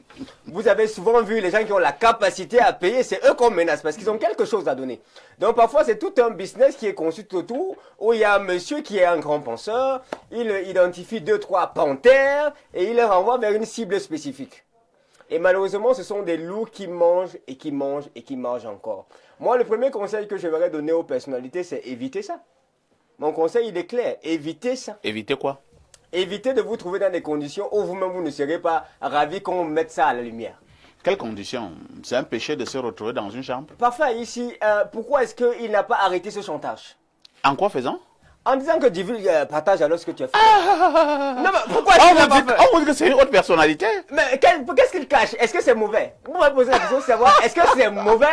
Vous avez souvent vu les gens qui ont la capacité à payer, c'est eux qu'on menace, parce qu'ils ont quelque chose à donner. Donc parfois, c'est tout un business qui est conçu tout autour, où il y a un monsieur qui est un grand penseur, il identifie 2-3 panthères, et il les renvoie vers une cible spécifique. Et malheureusement, ce sont des loups qui mangent et qui mangent et qui mangent encore. Moi, le premier conseil que je voudrais donner aux personnalités, c'est éviter ça. Mon conseil, il est clair. Évitez ça. Évitez quoi? Évitez de vous trouver dans des conditions où vous-même, vous ne serez pas ravi qu'on mette ça à la lumière. Quelles conditions? C'est un péché de se retrouver dans une chambre? Parfois, ici, pourquoi est-ce qu'il n'a pas arrêté ce chantage? En quoi faisant? En disant que divulgue, partage alors ce que tu as fait. Non, mais pourquoi est-ce qu'il n'a pas fait? On vous dit que c'est une haute personnalité. Mais qu'est-ce qu'il cache? Est-ce que c'est mauvais? Vous m'avez posé la question de savoir, est-ce que c'est mauvais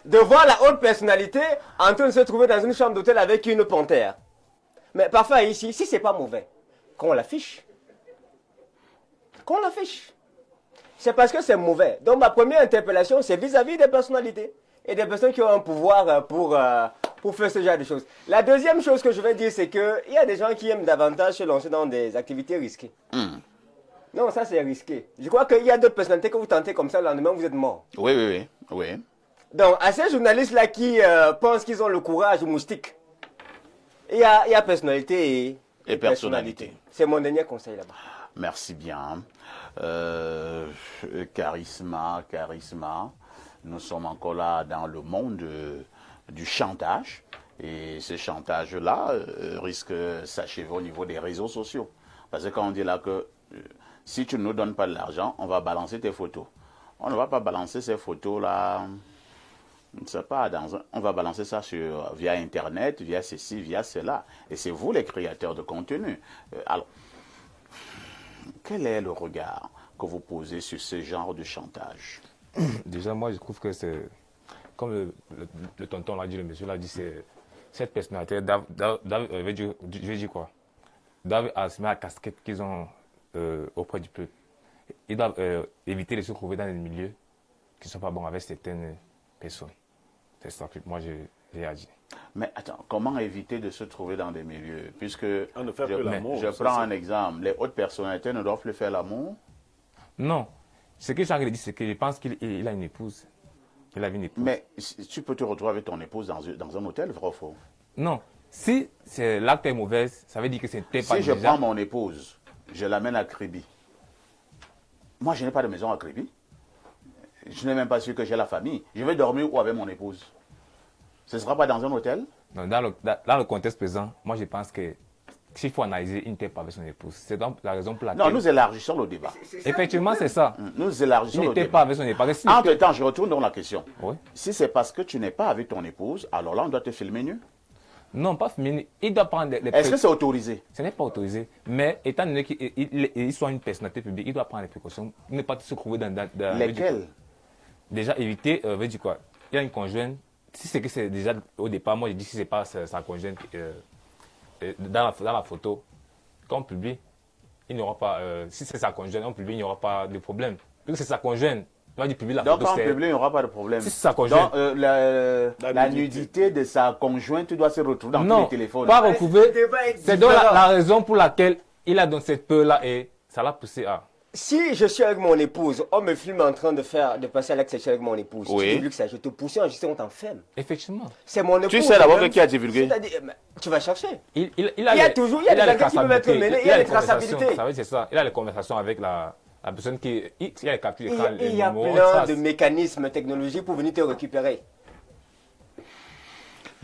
de voir la haute personnalité en train de se trouver dans une chambre d'hôtel avec une panthère? Mais parfois ici, si c'est pas mauvais, qu'on l'affiche. Qu'on l'affiche. C'est parce que c'est mauvais. Donc ma première interpellation, c'est vis-à-vis des personnalités et des personnes qui ont un pouvoir pour faire ce genre de choses. La deuxième chose que je vais dire, c'est qu'il y a des gens qui aiment davantage se lancer dans des activités risquées. Non, ça c'est risqué. Je crois qu'il y a d'autres personnalités que vous tentez comme ça, le lendemain vous êtes mort. Oui. Donc à ces journalistes-là qui pensent qu'ils ont le courage moustique, il y a personnalité et personnalité. C'est mon dernier conseil là-bas. Merci bien. Charisma. Nous sommes encore là dans le monde du chantage. Et ce chantage-là risque de s'achever au niveau des réseaux sociaux. Parce que quand on dit là que si tu ne nous donnes pas de l'argent, on va balancer tes photos. On ne va pas balancer ces photos-là, je ne sais pas, on va balancer ça via Internet, via ceci, via cela. Et c'est vous les créateurs de contenu. Alors, quel est le regard que vous posez sur ce genre de chantage? Déjà, moi, je trouve que c'est, comme le tonton l'a dit, le monsieur l'a dit, c'est cette personnalité, je vais dire quoi? Doivent assumer la casquette qu'ils ont auprès du peuple. Ils doivent éviter de se trouver dans des milieux qui ne sont pas bons avec certaines personnes. C'est ça que moi j'ai à dire. Mais attends, comment éviter de se trouver dans des milieux? Puisque On ne fait plus l'amour. je prends un exemple, les hautes personnalités ne doivent plus faire l'amour? Non. Ce que j'ai dit, c'est que je pense qu'il a une épouse. Il a une épouse. Mais tu peux te retrouver avec ton épouse dans un hôtel, vrai ou faux? Non. Si l'acte est mauvais, ça veut dire que c'était pas Si je prends mon épouse, je l'amène à Kribi. Moi, je n'ai pas de maison à Kribi. Je n'ai même pas su que j'ai la famille. Je vais dormir où avec mon épouse? Ce ne sera pas dans un hôtel? Non, dans le contexte présent, moi je pense que s'il faut analyser, il n'était pas avec son épouse. C'est donc la raison pour laquelle... Non, nous élargissons le débat. Effectivement, c'est ça. Nous élargissons Il le débat. n'était pas avec son épouse. Entre-temps, je retourne dans la question. Oui. Si c'est parce que tu n'es pas avec ton épouse, alors là, on doit te filmer nu. Non, pas féminin. Il doit prendre les Est-ce que c'est autorisé? Ce n'est pas autorisé. Mais étant donné qu'il soit une personnalité publique, il doit prendre les précautions. Ne pas se trouver dans Lesquelles? Déjà, éviter, veut dire quoi? Il y a une conjointe. Si c'est que c'est déjà au départ, moi je dis si c'est pas sa conjointe dans la photo, quand on publie, il n'y aura pas. Si c'est sa conjointe, on publie, il n'y aura pas de problème. Puisque c'est sa conjointe, on va dire publier la Donc, photo. quand on publie, il n'y aura pas de problème. Si c'est sa conjointe. Donc, la nudité de sa conjointe doit se retrouver dans tous les téléphones. Pas retrouver. C'est donc différent. la raison pour laquelle il a donc cette peur-là et ça l'a poussé à. Si je suis avec mon épouse, on me filme en train de passer à l'acte sexuel avec mon épouse. Oui. Tu divulgues ça, je te pousse en justice, on t'enferme. Effectivement. C'est mon épouse. Tu sais d'abord même. qui a divulgué? C'est-à-dire, tu vas chercher. Il y a toujours- il y a des enquêtes qui peuvent être menées, il y a les des traçabilités. conversations, ça veut dire c'est ça. Il a les conversations avec la personne qui. Il y a les captures d'écran. Il y a plein de mécanismes technologiques pour venir te récupérer.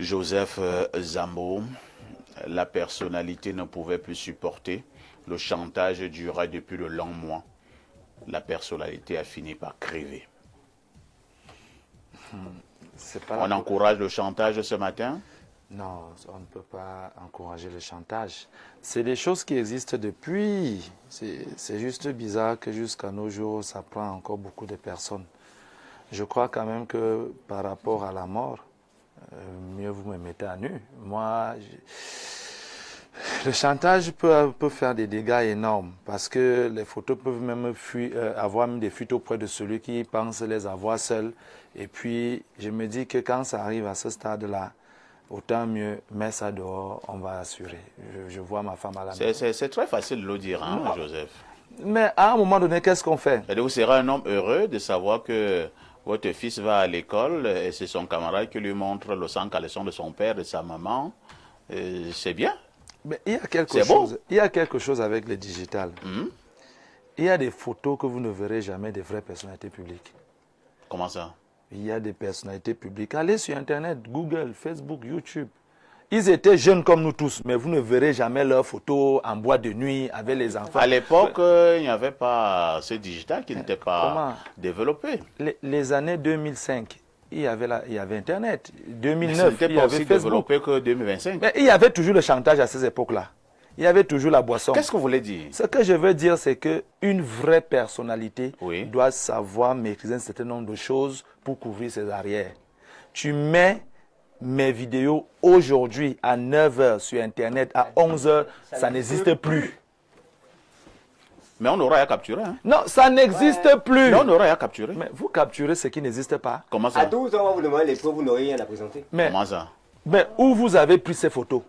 Joseph Zambo, la personnalité ne pouvait plus supporter. Le chantage durait depuis de longs mois. La personnalité a fini par crever. On encourage le chantage ce matin? Non, on ne peut pas encourager le chantage. C'est des choses qui existent depuis. C'est juste bizarre que jusqu'à nos jours, ça prend encore beaucoup de personnes. Je crois quand même que par rapport à la mort, mieux vous me mettez à nu. Moi, le chantage peut faire des dégâts énormes parce que les photos peuvent même avoir même des fuites auprès de celui qui pense les avoir seuls. Et puis, je me dis que quand ça arrive à ce stade-là, autant mieux, mets ça dehors, on va assurer. Je vois ma femme à la maison. C'est très facile de le dire, hein, Joseph. Mais à un moment donné, qu'est-ce qu'on fait? Et vous serez un homme heureux de savoir que votre fils va à l'école et c'est son camarade qui lui montre le sang caleçon de son père et de sa maman. C'est bien. Mais il y a quelque chose avec le digital. Il y a des photos que vous ne verrez jamais des vraies personnalités publiques. Comment ça? Il y a des personnalités publiques. Allez sur Internet, Google, Facebook, YouTube. Ils étaient jeunes comme nous tous, mais vous ne verrez jamais leurs photos en boîte de nuit avec les enfants. À l'époque, il n'y avait pas ce digital qui n'était pas développé. Les années 2005, il y avait Internet. 2009, il y avait aussi Facebook. développé que 2025. Mais il y avait toujours le chantage à ces époques-là. Il y avait toujours la boisson. Qu'est-ce que vous voulez dire? Ce que je veux dire, c'est qu'une vraie personnalité Oui. doit savoir maîtriser un certain nombre de choses pour couvrir ses arrières. Tu mets mes vidéos aujourd'hui à 9h sur Internet, à 11h, ça n'existe plus. Mais on aura à capturer. Hein? Non, ça n'existe plus. Mais on aura à capturer. Mais vous capturez ce qui n'existe pas. Comment À ça? 12 ans, on va vous demander les preuves, vous n'aurez rien à présenter. Comment ça? Mais où vous avez pris ces photos?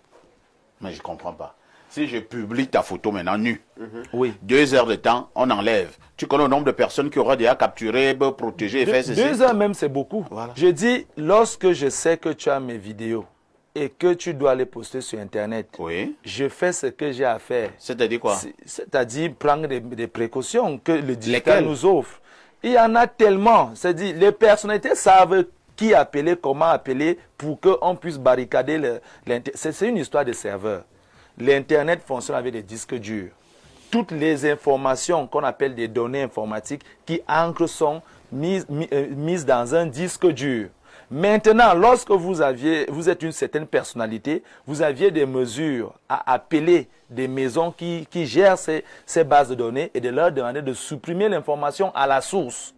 Mais je ne comprends pas. Si je publie ta photo maintenant nue, Oui. 2 heures de temps, on enlève. Tu connais le nombre de personnes qui auraient déjà capturé, protégé et fait ceci? 2 heures même, c'est beaucoup. Voilà. Je dis, lorsque je sais que tu as mes vidéos et que tu dois les poster sur Internet, Oui. je fais ce que j'ai à faire. C'est-à-dire quoi? C'est-à-dire prendre des précautions que le digital Lesquelles? nous offre. Il y en a tellement. C'est-à-dire, les personnalités savent qui appeler, comment appeler pour qu'on puisse barricader l'Internet. C'est une histoire de serveur. L'Internet fonctionne avec des disques durs. Toutes les informations qu'on appelle des données informatiques qui ancrent sont mises dans un disque dur. Maintenant, lorsque vous êtes une certaine personnalité, vous aviez des mesures à appeler des maisons qui gèrent ces bases de données et de leur demander de supprimer l'information à la source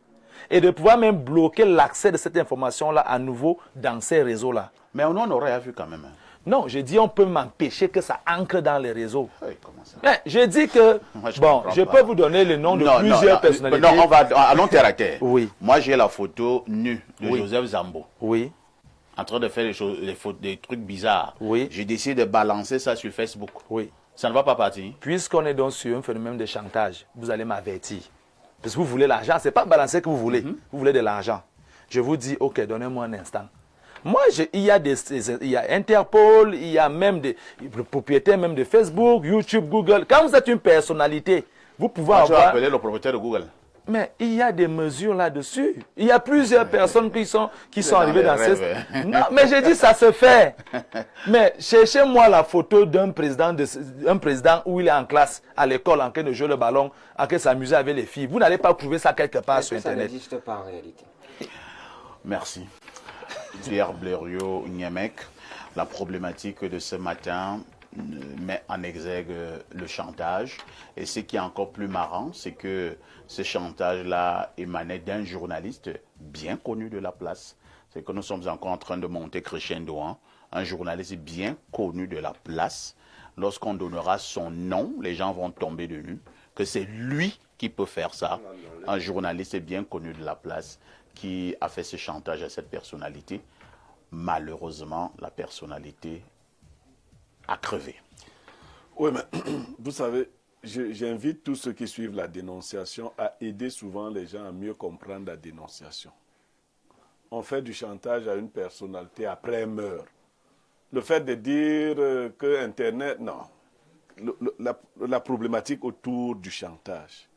et de pouvoir même bloquer l'accès de cette information-là à nouveau dans ces réseaux-là. Mais on aurait vu quand même. Hein. Non, je dis on peut m'empêcher que ça ancre dans les réseaux. Oui, comment ça? Mais je dis que, Moi, je bon, comprends je pas. peux vous donner le nom de plusieurs personnalités. Non, allons terre à terre. Oui. Moi, j'ai la photo nue de Oui. Joseph Zambo, Oui, en train de faire des trucs bizarres. Oui. J'ai décidé de balancer ça sur Facebook. oui. Ça ne va pas partir. Puisqu'on est donc sur un phénomène de chantage, vous allez m'avertir. Parce que vous voulez l'argent, ce n'est pas balancer que vous voulez. Vous voulez de l'argent. Je vous dis, ok, donnez-moi un instant. Moi, il y a Interpol, il y a même des propriétaires même de Facebook, YouTube, Google. Quand vous êtes une personnalité, vous pouvez Tu vas avoir... appeler le propriétaire de Google. Mais il y a des mesures là-dessus. Il y a plusieurs personnes qui sont arrivées dans dans les ces... rêves, hein. Non, mais j'ai dit ça se fait. Mais cherchez-moi la photo d'un président où il est en classe, à l'école, en train de jouer le ballon, en train de s'amuser avec les filles. Vous n'allez pas trouver ça quelque part sur Ça Internet. n'existe pas en réalité. Merci. Pierre Blériot Niemek. La problématique de ce matin met en exergue le chantage. Et ce qui est encore plus marrant, c'est que ce chantage-là émanait d'un journaliste bien connu de la place. C'est que nous sommes encore en train de monter crescendo, hein. Un journaliste bien connu de la place. Lorsqu'on donnera son nom, les gens vont tomber de nu, que c'est lui qui peut faire ça. Un journaliste bien connu de la place qui a fait ce chantage à cette personnalité. Malheureusement, la personnalité a crevé. Oui, mais vous savez, j'invite tous ceux qui suivent la dénonciation à aider souvent les gens à mieux comprendre la dénonciation. On fait du chantage à une personnalité, après elle meurt. Le fait de dire que Internet, non. La problématique autour du chantage.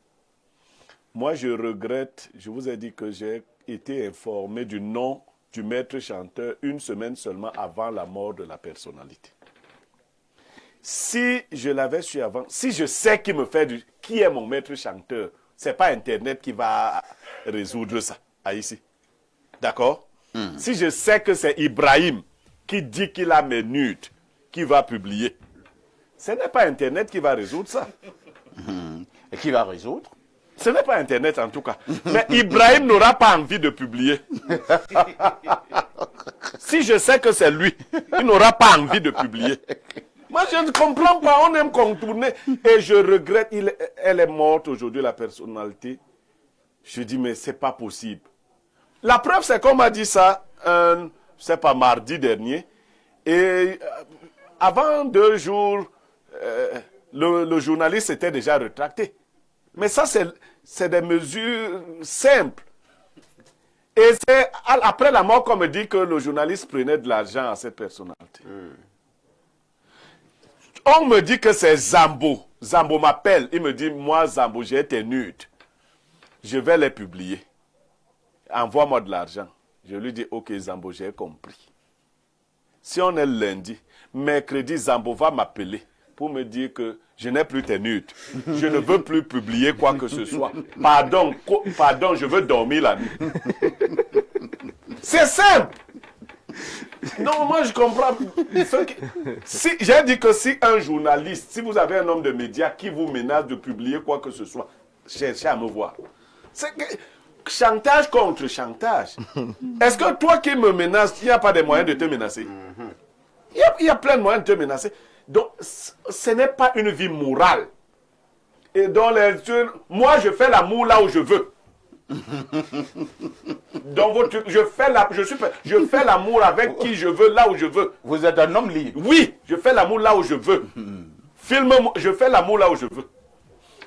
Moi, je regrette, je vous ai dit que j'ai été informé du nom du maître chanteur une semaine seulement avant la mort de la personnalité. Si je l'avais su avant, si je sais qui est mon maître chanteur, ce n'est pas Internet qui va résoudre ça, ici. D'accord? Si je sais que c'est Ibrahim qui dit qu'il a mes nudes, qui va publier, ce n'est pas Internet qui va résoudre ça. Et qui va résoudre? Ce n'est pas Internet en tout cas. Mais Ibrahim n'aura pas envie de publier. Si je sais que c'est lui, il n'aura pas envie de publier. Moi, je ne comprends pas. On aime contourner. Et je regrette. Elle est morte aujourd'hui, la personnalité. Je dis, mais c'est pas possible. La preuve, c'est qu'on m'a dit ça, c'est pas mardi dernier. Et avant 2 jours, le journaliste s'était déjà rétracté. Mais ça, c'est des mesures simples. Et c'est après la mort qu'on me dit que le journaliste prenait de l'argent à cette personnalité. On me dit que c'est Zambo. Zambo m'appelle. Il me dit, moi, Zambo, j'ai été nude. Je vais les publier. Envoie-moi de l'argent. Je lui dis, ok, Zambo, j'ai compris. Si on est lundi, mercredi, Zambo va m'appeler pour me dire que je n'ai plus tes nudes. Je ne veux plus publier quoi que ce soit. Pardon, je veux dormir la nuit. C'est simple. Non, moi je comprends. J'ai dit que si un journaliste, si vous avez un homme de médias qui vous menace de publier quoi que ce soit, cherchez à me voir. C'est que, chantage contre chantage. Est-ce que toi qui me menaces, il n'y a pas de moyens de te menacer? Il y a plein de moyens de te menacer. Donc, ce n'est pas une vie morale. Et dans moi, je fais l'amour là où je veux. Donc, je fais l'amour avec qui je veux, là où je veux. Vous êtes un homme libre. Oui, je fais l'amour là où je veux. Je fais l'amour là où je veux.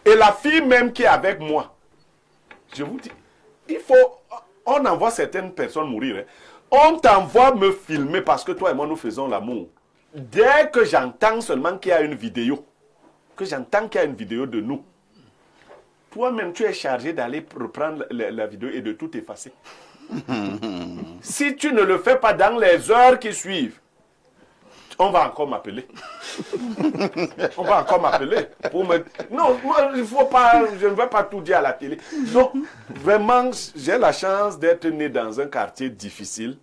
Et la fille même qui est avec moi, je vous dis, on envoie certaines personnes mourir. Hein. On t'envoie me filmer parce que toi et moi nous faisons l'amour. Dès que j'entends seulement qu'il y a une vidéo, de nous, toi-même tu es chargé d'aller reprendre la vidéo et de tout effacer. Si tu ne le fais pas dans les heures qui suivent, on va encore m'appeler. Pour me... Non, moi, il faut pas, je ne vais pas tout dire à la télé. Donc, vraiment, j'ai la chance d'être né dans un quartier difficile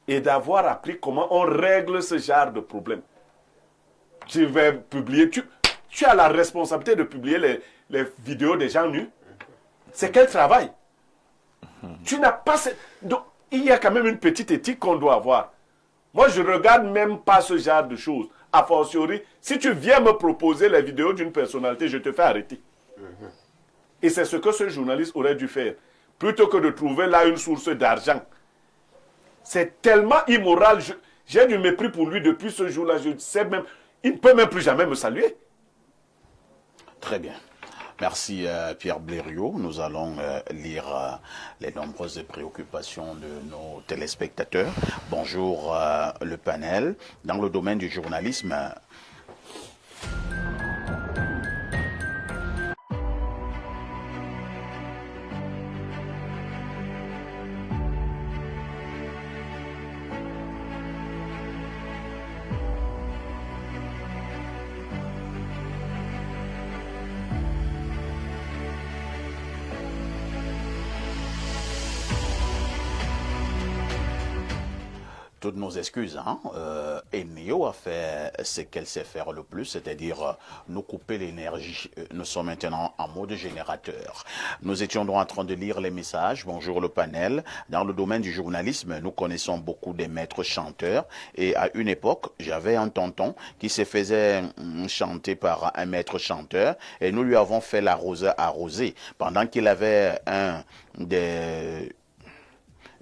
et d'avoir appris comment on règle ce genre de problème. Tu vas publier, tu as la responsabilité de publier les vidéos des gens nus. C'est quel travail? Tu n'as pas... Donc, il y a quand même une petite éthique qu'on doit avoir. Moi, je ne regarde même pas ce genre de choses. A fortiori, si tu viens me proposer les vidéos d'une personnalité, je te fais arrêter. Et c'est ce que ce journaliste aurait dû faire. Plutôt que de trouver là une source d'argent. C'est tellement immoral. J'ai du mépris pour lui depuis ce jour-là. Je sais même, il ne peut même plus jamais me saluer. Très bien. Merci Pierre Blériot. Nous allons lire les nombreuses préoccupations de nos téléspectateurs. Bonjour le panel. Dans le domaine du journalisme, toutes nos excuses. Hein. Et Neo a fait ce qu'elle sait faire le plus, c'est-à-dire nous couper l'énergie. Nous sommes maintenant en mode générateur. Nous étions donc en train de lire les messages. Bonjour le panel. Dans le domaine du journalisme, nous connaissons beaucoup des maîtres chanteurs. Et à une époque, j'avais un tonton qui se faisait chanter par un maître chanteur. Et nous lui avons fait l'arroseur arrosé. Pendant qu'il avait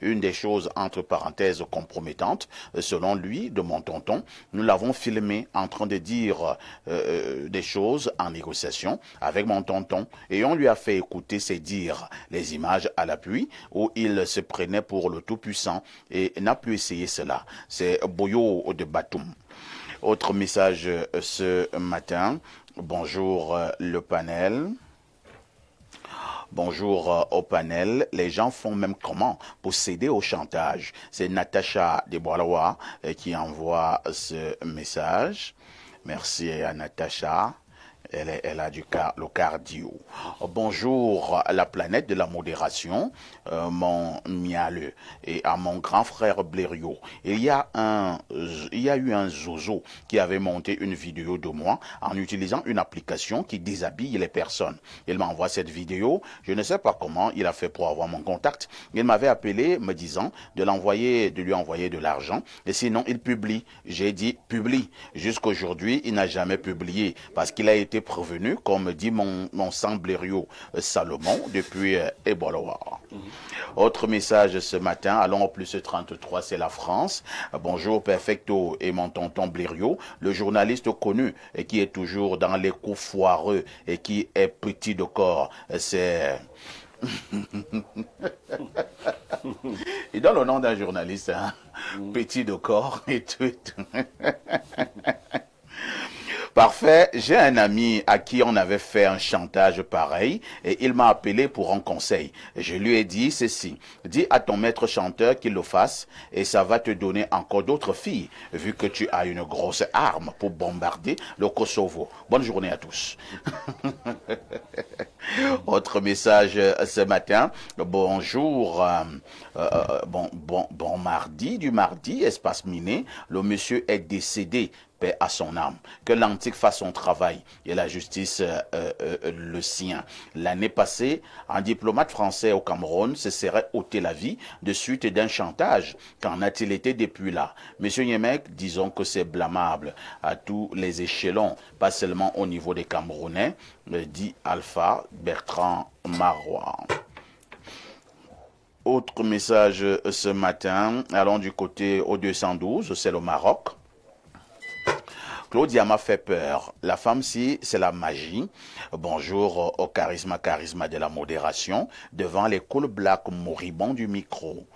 une des choses entre parenthèses compromettantes, selon lui, de mon tonton, nous l'avons filmé en train de dire des choses en négociation avec mon tonton et on lui a fait écouter ses dires, les images à l'appui où il se prenait pour le tout-puissant et n'a plus essayé cela. C'est Boyo de Batoum. Autre message ce matin. Bonjour le panel. Bonjour au panel. Les gens font même comment pour céder au chantage? C'est Natacha Desbois qui envoie ce message. Merci à Natacha. Elle a le cardio. Bonjour à la planète de la modération, mon mialeux, et à mon grand frère Blériot. Il y a eu un zozo qui avait monté une vidéo de moi en utilisant une application qui déshabille les personnes. Il m'envoie cette vidéo. Je ne sais pas comment il a fait pour avoir mon contact. Il m'avait appelé me disant de lui envoyer de l'argent. Et sinon, il publie. J'ai dit publie. Jusqu'aujourd'hui, il n'a jamais publié parce qu'il a été prévenu, comme dit mon sang Blériot Salomon depuis Eboloa. Autre message ce matin, allons au plus 33, c'est la France. Bonjour Perfecto et mon tonton Blériot, le journaliste connu et qui est toujours dans les coups foireux et qui est petit de corps. C'est... Il donne le nom d'un journaliste, hein? Petit de corps et tout. Parfait, j'ai un ami à qui on avait fait un chantage pareil et il m'a appelé pour un conseil. Je lui ai dit ceci, dis à ton maître chanteur qu'il le fasse et ça va te donner encore d'autres filles vu que tu as une grosse arme pour bombarder le Kosovo. Bonne journée à tous. Autre message ce matin, bonjour, bon mardi, du mardi, espace miné, le monsieur est décédé. Paix à son âme, que l'antique fasse son travail et la justice le sien. L'année passée, un diplomate français au Cameroun se serait ôté la vie de suite d'un chantage. Qu'en a-t-il été depuis là? Monsieur Niemek, disons que c'est blâmable à tous les échelons, pas seulement au niveau des Camerounais, dit Alpha Bertrand Marois. Autre message ce matin, allons du côté au 212, c'est le Maroc. Claudia m'a fait peur. La femme-ci, c'est la magie. Bonjour au charisme de la modération, devant les cool blacks moribonds du micro.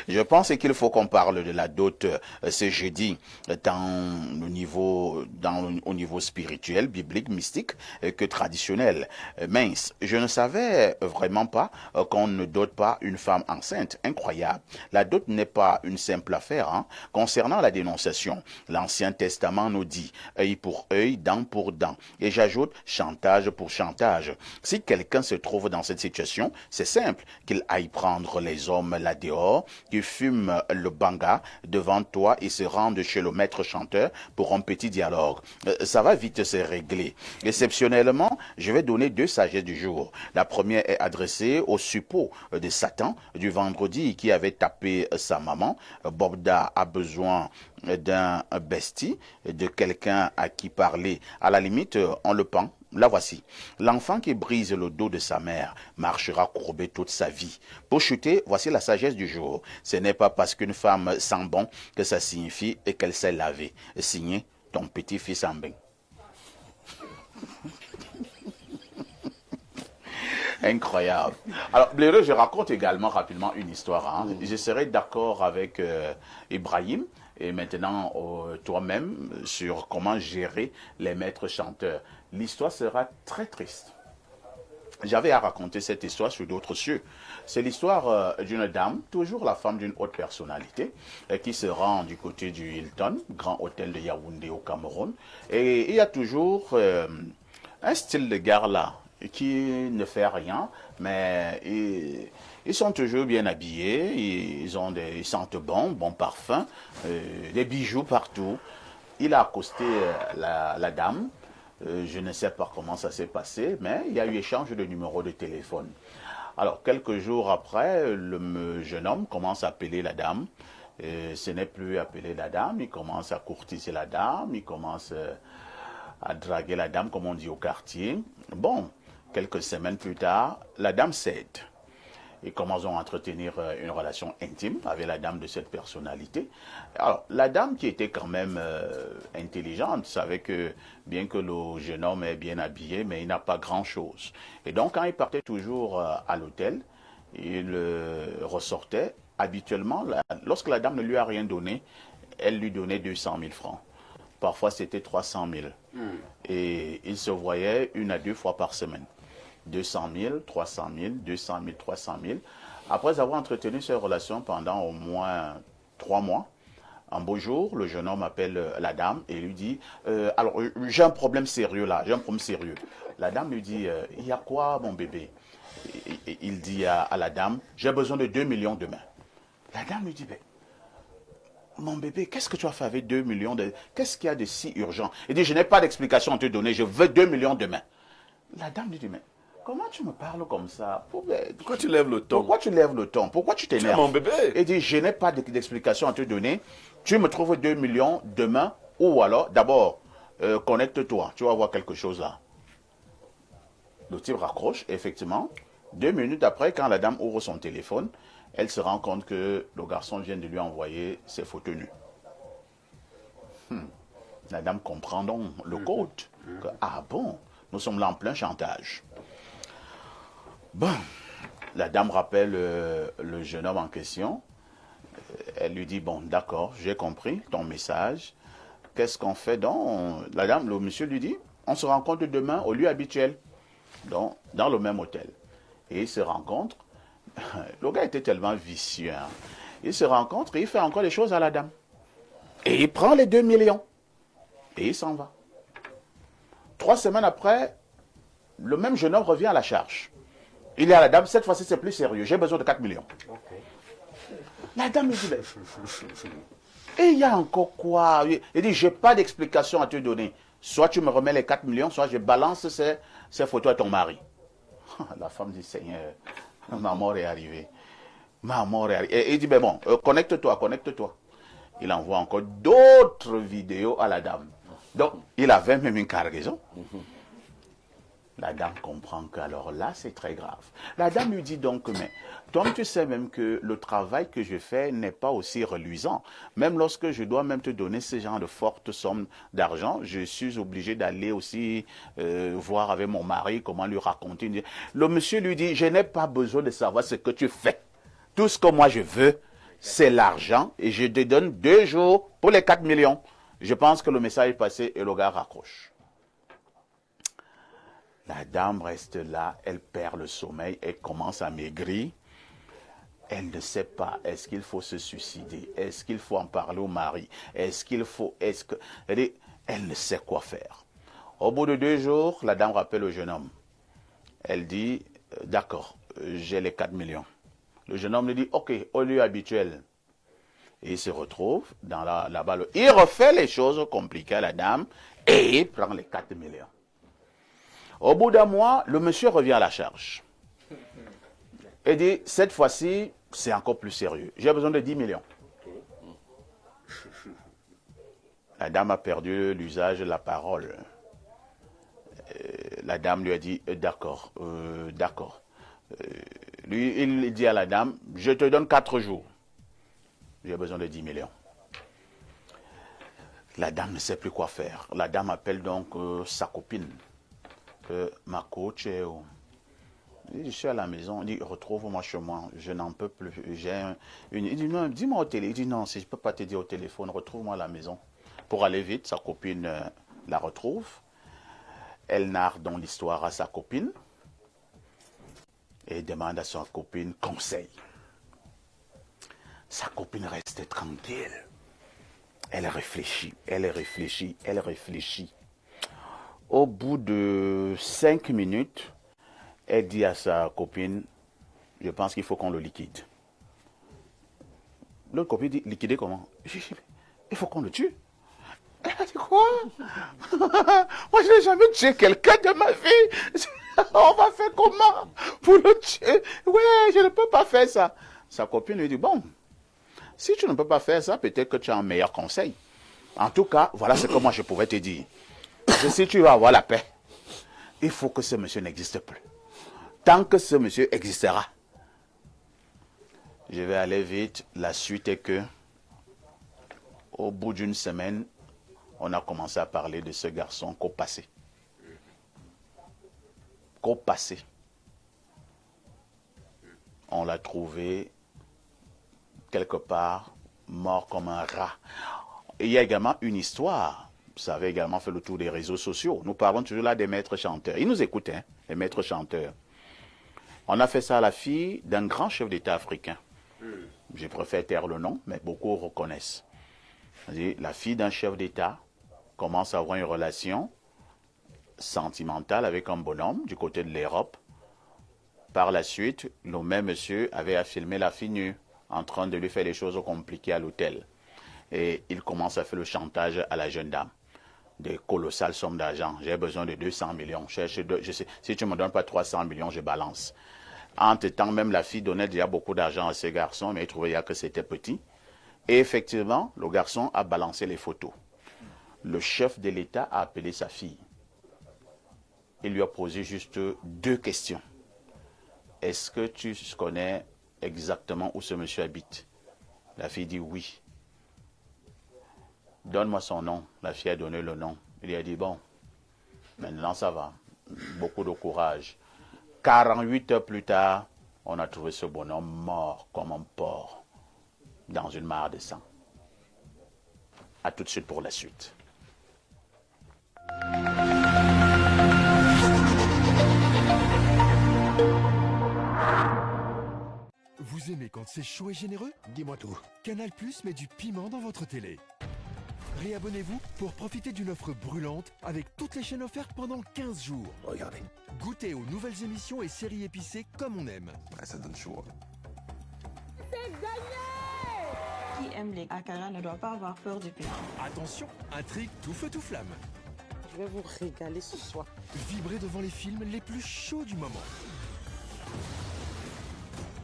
Je pense qu'il faut qu'on parle de la dot ce jeudi au niveau spirituel, biblique, mystique que traditionnel. Mince, je ne savais vraiment pas qu'on ne dote pas une femme enceinte. Incroyable. La dot n'est pas une simple affaire. Hein. Concernant la dénonciation, l'Ancien Testament nous dit œil pour œil, dent pour dent. Et j'ajoute chantage pour chantage. Si quelqu'un se trouve dans cette situation, c'est simple, qu'il aille prendre les hommes là dehors, qui fument le banga devant toi et se rende chez le maître chanteur pour un petit dialogue. Ça va vite se régler. Exceptionnellement, je vais donner 2 sagesses du jour. La première est adressée au suppôt de Satan du vendredi qui avait tapé sa maman. Bobda a besoin d'un bestie, de quelqu'un à qui parler. À la limite, on le pend. La voici. L'enfant qui brise le dos de sa mère marchera courbé toute sa vie. Pour chuter, voici la sagesse du jour. Ce n'est pas parce qu'une femme sent bon que ça signifie et qu'elle sait laver. Signé, ton petit-fils en bain. Incroyable. Alors, Blériot, je raconte également rapidement une histoire. Hein. Je serai d'accord avec Ibrahim et maintenant toi-même sur comment gérer les maîtres chanteurs. L'histoire sera très triste. J'avais à raconter cette histoire sur d'autres cieux. C'est l'histoire d'une dame, toujours la femme d'une haute personnalité, qui se rend du côté du Hilton, grand hôtel de Yaoundé au Cameroun. Et il y a toujours un style de gars là. qui ne fait rien, mais ils sont toujours bien habillés, ils sentent bon parfum, des bijoux partout. Il a accosté la dame. Je ne sais pas comment ça s'est passé, mais il y a eu échange de numéros de téléphone. Alors, quelques jours après, le jeune homme commence à appeler la dame. Ce n'est plus appeler la dame, il commence à courtiser la dame, il commence à draguer la dame, comme on dit au quartier. Bon, quelques semaines plus tard, la dame cède. Ils commencent à entretenir une relation intime avec la dame de cette personnalité. Alors, la dame qui était quand même intelligente savait que, bien que le jeune homme est bien habillé, mais il n'a pas grand-chose. Et donc, quand il partait toujours à l'hôtel, il ressortait. Habituellement, lorsque la dame ne lui a rien donné, elle lui donnait 200 000 francs. Parfois, c'était 300 000. Et il se voyait 1 à 2 fois par semaine. 200 000, 300 000, 200 000, 300 000. Après avoir entretenu ces relations pendant au moins 3 mois, un beau jour, le jeune homme appelle la dame et lui dit alors, j'ai un problème sérieux là, j'ai un problème sérieux. La dame lui dit il y a quoi, mon bébé? Et il dit à la dame, j'ai besoin de 2 millions demain. La dame lui dit, mon bébé, qu'est-ce que tu as fait avec 2 millions Qu'est-ce qu'il y a de si urgent? Il dit, je n'ai pas d'explication à te donner, je veux 2 millions demain. La dame lui dit, mais comment tu me parles comme ça? Pourquoi tu lèves le ton? Pourquoi tu lèves le ton? Pourquoi tu t'énerves? Tu es mon bébé. Il dit, je n'ai pas d'explication à te donner. Tu me trouves 2 millions demain, ou alors, d'abord, connecte-toi. Tu vas voir quelque chose là. Le type raccroche, effectivement. 2 minutes après, quand la dame ouvre son téléphone, elle se rend compte que le garçon vient de lui envoyer ses photos nues. La dame comprend donc le code. Que, ah bon, nous sommes là en plein chantage. Bon, la dame rappelle le jeune homme en question. Elle lui dit, bon, d'accord, j'ai compris ton message. Qu'est-ce qu'on fait donc? Le monsieur lui dit, on se rencontre demain au lieu habituel, donc, dans le même hôtel. Et ils se rencontrent. Le gars était tellement vicieux. Hein. Il se rencontre et il fait encore des choses à la dame. Et il prend les 2 millions. Et il s'en va. 3 semaines après, le même jeune homme revient à la charge. Il dit à la dame, cette fois-ci c'est plus sérieux, j'ai besoin de 4 millions. Okay. La dame lui dit, et il y a encore quoi? Il dit, je n'ai pas d'explication à te donner. Soit tu me remets les 4 millions, soit je balance ces photos à ton mari. La femme dit, Seigneur, ma mort est arrivée. Ma mort est arrivée. Et il dit, ben bon, connecte-toi. Il envoie encore d'autres vidéos à la dame. Donc, il avait même une cargaison. La dame comprend qu'alors là, c'est très grave. La dame lui dit donc, mais toi, tu sais même que le travail que je fais n'est pas aussi reluisant. Même lorsque je dois même te donner ce genre de fortes sommes d'argent, je suis obligé d'aller aussi voir avec mon mari, comment lui raconter. Le monsieur lui dit, je n'ai pas besoin de savoir ce que tu fais. Tout ce que moi je veux, c'est l'argent et je te donne 2 jours pour les 4 millions. Je pense que le message est passé et le gars raccroche. La dame reste là, elle perd le sommeil, elle commence à maigrir. Elle ne sait pas, est-ce qu'il faut se suicider? Est-ce qu'il faut en parler au mari? Elle ne sait quoi faire. Au bout de 2 jours, la dame rappelle le jeune homme. Elle dit, d'accord, j'ai les 4 millions. Le jeune homme lui dit, ok, au lieu habituel. Et il se retrouve dans la balle. Il refait les choses compliquées à la dame et il prend les 4 millions. Au bout d'un mois, le monsieur revient à la charge. Et dit, cette fois-ci, c'est encore plus sérieux. J'ai besoin de 10 millions. La dame a perdu l'usage de la parole. La dame lui a dit, d'accord. Lui, il dit à la dame, je te donne 4 jours. J'ai besoin de 10 millions. La dame ne sait plus quoi faire. La dame appelle donc sa copine. Ma coach est où? Je suis à la maison. Il dit, retrouve-moi chez moi. Je n'en peux plus. Il dit, non, dis-moi au téléphone. Il dit, non, si je ne peux pas te dire au téléphone, retrouve-moi à la maison. Pour aller vite, sa copine la retrouve. Elle narre donc l'histoire à sa copine. Et demande à sa copine conseil. Sa copine reste tranquille. Elle réfléchit. Au bout de 5 minutes, Elle dit à sa copine, je pense qu'il faut qu'on le liquide. L'autre copine dit, liquider comment? Il faut qu'on le tue. Elle a dit quoi? Moi, je n'ai jamais tué quelqu'un de ma vie. On va faire comment pour le tuer? Ouais, je ne peux pas faire ça. Sa copine lui dit, bon, si tu ne peux pas faire ça, peut-être que tu as un meilleur conseil. En tout cas, voilà ce que moi je pouvais te dire. Si tu veux avoir la paix, il faut que ce monsieur n'existe plus. Tant que ce monsieur existera. Je vais aller vite. La suite est que, au bout d'une semaine, on a commencé à parler de ce garçon qu'au passé. Qu'au passé. On l'a trouvé quelque part mort comme un rat. Et il y a également une histoire. Ça avait également fait le tour des réseaux sociaux. Nous parlons toujours là des maîtres chanteurs. Ils nous écoutent, hein, les maîtres chanteurs. On a fait ça à la fille d'un grand chef d'État africain. Je préfère taire le nom, mais beaucoup reconnaissent. La fille d'un chef d'État commence à avoir une relation sentimentale avec un bonhomme du côté de l'Europe. Par la suite, le même monsieur avait filmé la fille nue en train de lui faire des choses compliquées à l'hôtel. Et il commence à faire le chantage à la jeune dame. Des colossales sommes d'argent. J'ai besoin de 200 millions. Je sais, si tu ne me donnes pas 300 millions, je balance. Entre-temps, même la fille donnait déjà beaucoup d'argent à ce garçon, mais il trouvait que c'était petit. Et effectivement, le garçon a balancé les photos. Le chef de l'État a appelé sa fille. Il lui a posé juste 2 questions. Est-ce que tu connais exactement où ce monsieur habite? La fille dit oui. Donne-moi son nom. La fille a donné le nom. Il lui a dit, bon, maintenant ça va. Beaucoup de courage. 48 heures plus tard, on a trouvé ce bonhomme mort comme un porc dans une mare de sang. A tout de suite pour la suite. Vous aimez quand c'est chaud et généreux? Dis-moi tout. Canal+ met du piment dans votre télé. Réabonnez-vous pour profiter d'une offre brûlante avec toutes les chaînes offertes pendant 15 jours. Regardez. Goûtez aux nouvelles émissions et séries épicées comme on aime. Ouais, ça donne chaud. C'est gagné! Qui aime les akara ne doit pas avoir peur du piment. Attention, intrigue tout feu tout flamme. Je vais vous régaler ce soir. Vibrez devant les films les plus chauds du moment.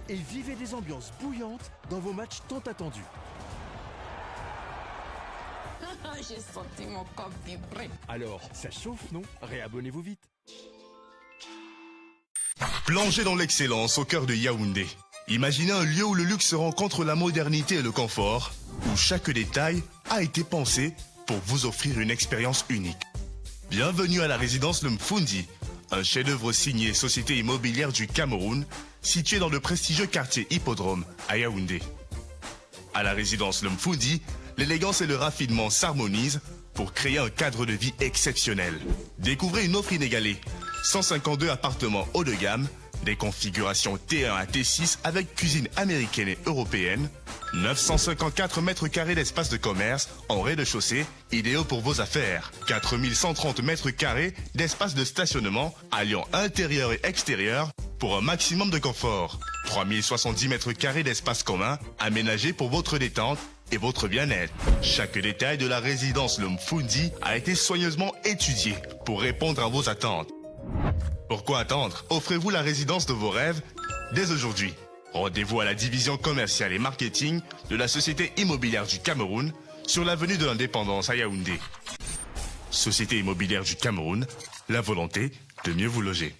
Et vivez des ambiances bouillantes dans vos matchs tant attendus. J'ai senti mon corps vibrer. Alors, ça chauffe, non? Réabonnez-vous vite. Plongez dans l'excellence au cœur de Yaoundé. Imaginez un lieu où le luxe rencontre la modernité et le confort, où chaque détail a été pensé pour vous offrir une expérience unique. Bienvenue à la résidence Le Mfundi, un chef-d'œuvre signé Société Immobilière du Cameroun, situé dans le prestigieux quartier Hippodrome à Yaoundé. À la résidence Le Mfundi, l'élégance et le raffinement s'harmonisent pour créer un cadre de vie exceptionnel. Découvrez une offre inégalée. 152 appartements haut de gamme, des configurations T1 à T6 avec cuisine américaine et européenne, 954 mètres carrés d'espace de commerce en rez-de-chaussée, idéaux pour vos affaires, 4130 mètres carrés d'espace de stationnement alliant intérieur et extérieur pour un maximum de confort, 3070 mètres carrés d'espace commun aménagés pour votre détente et votre bien-être. Chaque détail de la résidence Le Mfundi a été soigneusement étudié pour répondre à vos attentes. Pourquoi attendre? Offrez-vous la résidence de vos rêves dès aujourd'hui. Rendez-vous à la division commerciale et marketing de la Société Immobilière du Cameroun sur l'avenue de l'Indépendance à Yaoundé. Société Immobilière du Cameroun, la volonté de mieux vous loger.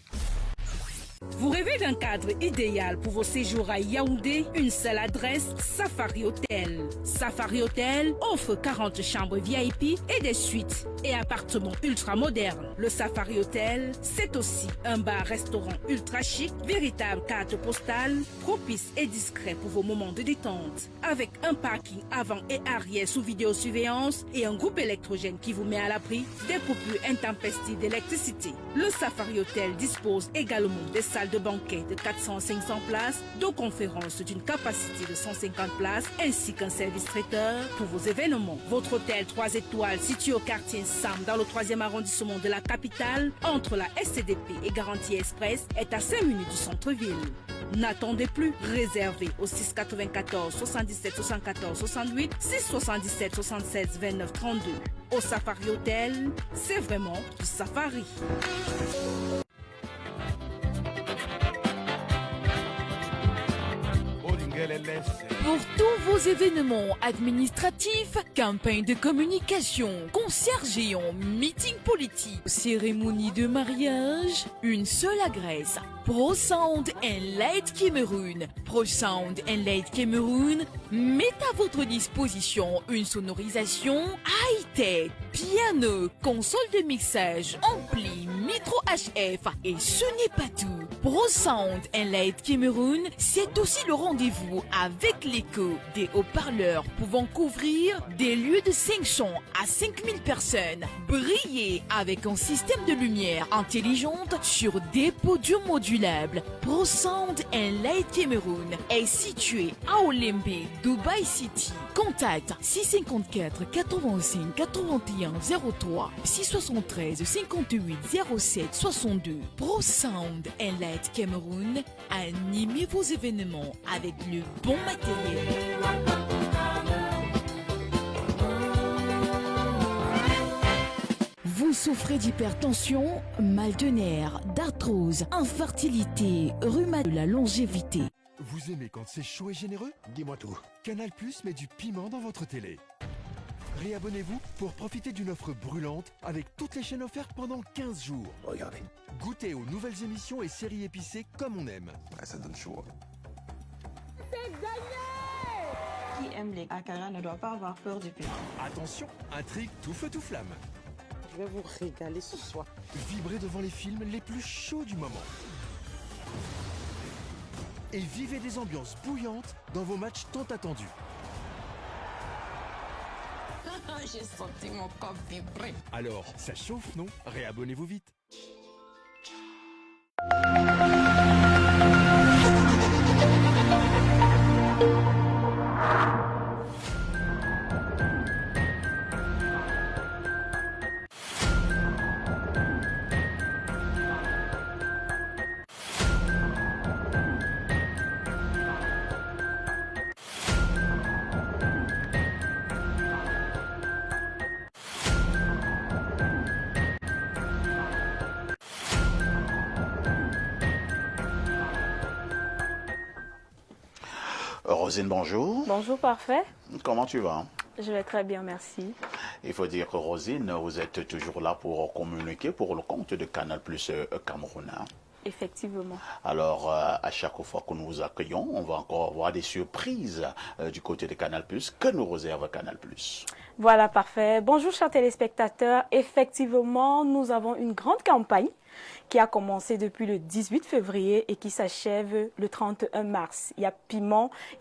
Vous rêvez d'un cadre idéal pour vos séjours à Yaoundé? Une seule adresse, Safari Hotel. Safari Hotel offre 40 chambres VIP et des suites et appartements ultra modernes. Le Safari Hotel, c'est aussi un bar-restaurant ultra chic, véritable carte postale, propice et discret pour vos moments de détente. Avec un parking avant et arrière sous vidéosurveillance et un groupe électrogène qui vous met à l'abri des coupures intempestives d'électricité. Le Safari Hotel dispose également des salle de banquet de 400 à 500 places, de conférences d'une capacité de 150 places, ainsi qu'un service traiteur pour vos événements. Votre hôtel 3 étoiles situé au quartier Sam dans le 3e arrondissement de la capitale, entre la SCDP et Garantie Express, est à 5 minutes du centre-ville. N'attendez plus, réservez au 694 77 74 68, 677 76 29 32. Au Safari Hotel, c'est vraiment du safari. Pour tous vos événements administratifs, campagnes de communication, concerts géants, meetings politiques, cérémonies de mariage, une seule adresse. Pro Sound and Light Cameroun. Pro Sound and Light Cameroun met à votre disposition une sonorisation high-tech, piano, console de mixage, ampli, micro HF et ce n'est pas tout. Pro Sound and Light Cameroun, c'est aussi le rendez-vous avec l'écho des haut-parleurs pouvant couvrir des lieux de 500 à 5000 personnes. Briller avec un système de lumière intelligente sur des podiums modulables. Pro Sound and Light Cameroun est situé à Olembe, Dubai City. Contact 654 85 81 03 673 58 07 62. Pro Sound and Light Cameroun, animez vos événements avec le bon matériel. Vous souffrez d'hypertension, mal de nerfs, d'arthrose, infertilité, rhumatisme, de la longévité. Vous aimez quand c'est chaud et généreux? Dis-moi tout. Canal Plus met du piment dans votre télé. Réabonnez-vous pour profiter d'une offre brûlante avec toutes les chaînes offertes pendant 15 jours. Regardez. Goûtez aux nouvelles émissions et séries épicées comme on aime. Ouais, ça donne chaud. C'est gagné! Qui aime les akara ne doit pas avoir peur du piment. Attention, intrigue tout feu tout flamme. Je vais vous régaler ce soir. Vibrez devant les films les plus chauds du moment. Et vivez des ambiances bouillantes dans vos matchs tant attendus. J'ai senti mon corps vibrer. Alors, ça chauffe, non? Réabonnez-vous vite. Rosine, bonjour. Bonjour, parfait. Comment tu vas? Je vais très bien, merci. Il faut dire que Rosine, vous êtes toujours là pour communiquer pour le compte de Canal Plus Cameroun. Effectivement. Alors, à chaque fois que nous vous accueillons, on va encore avoir des surprises du côté de Canal Plus. Que nous réserve Canal Plus? Voilà, parfait. Bonjour, chers téléspectateurs. Effectivement, nous avons une grande campagne qui a commencé depuis le 18 février et qui s'achève le 31 mars. Il y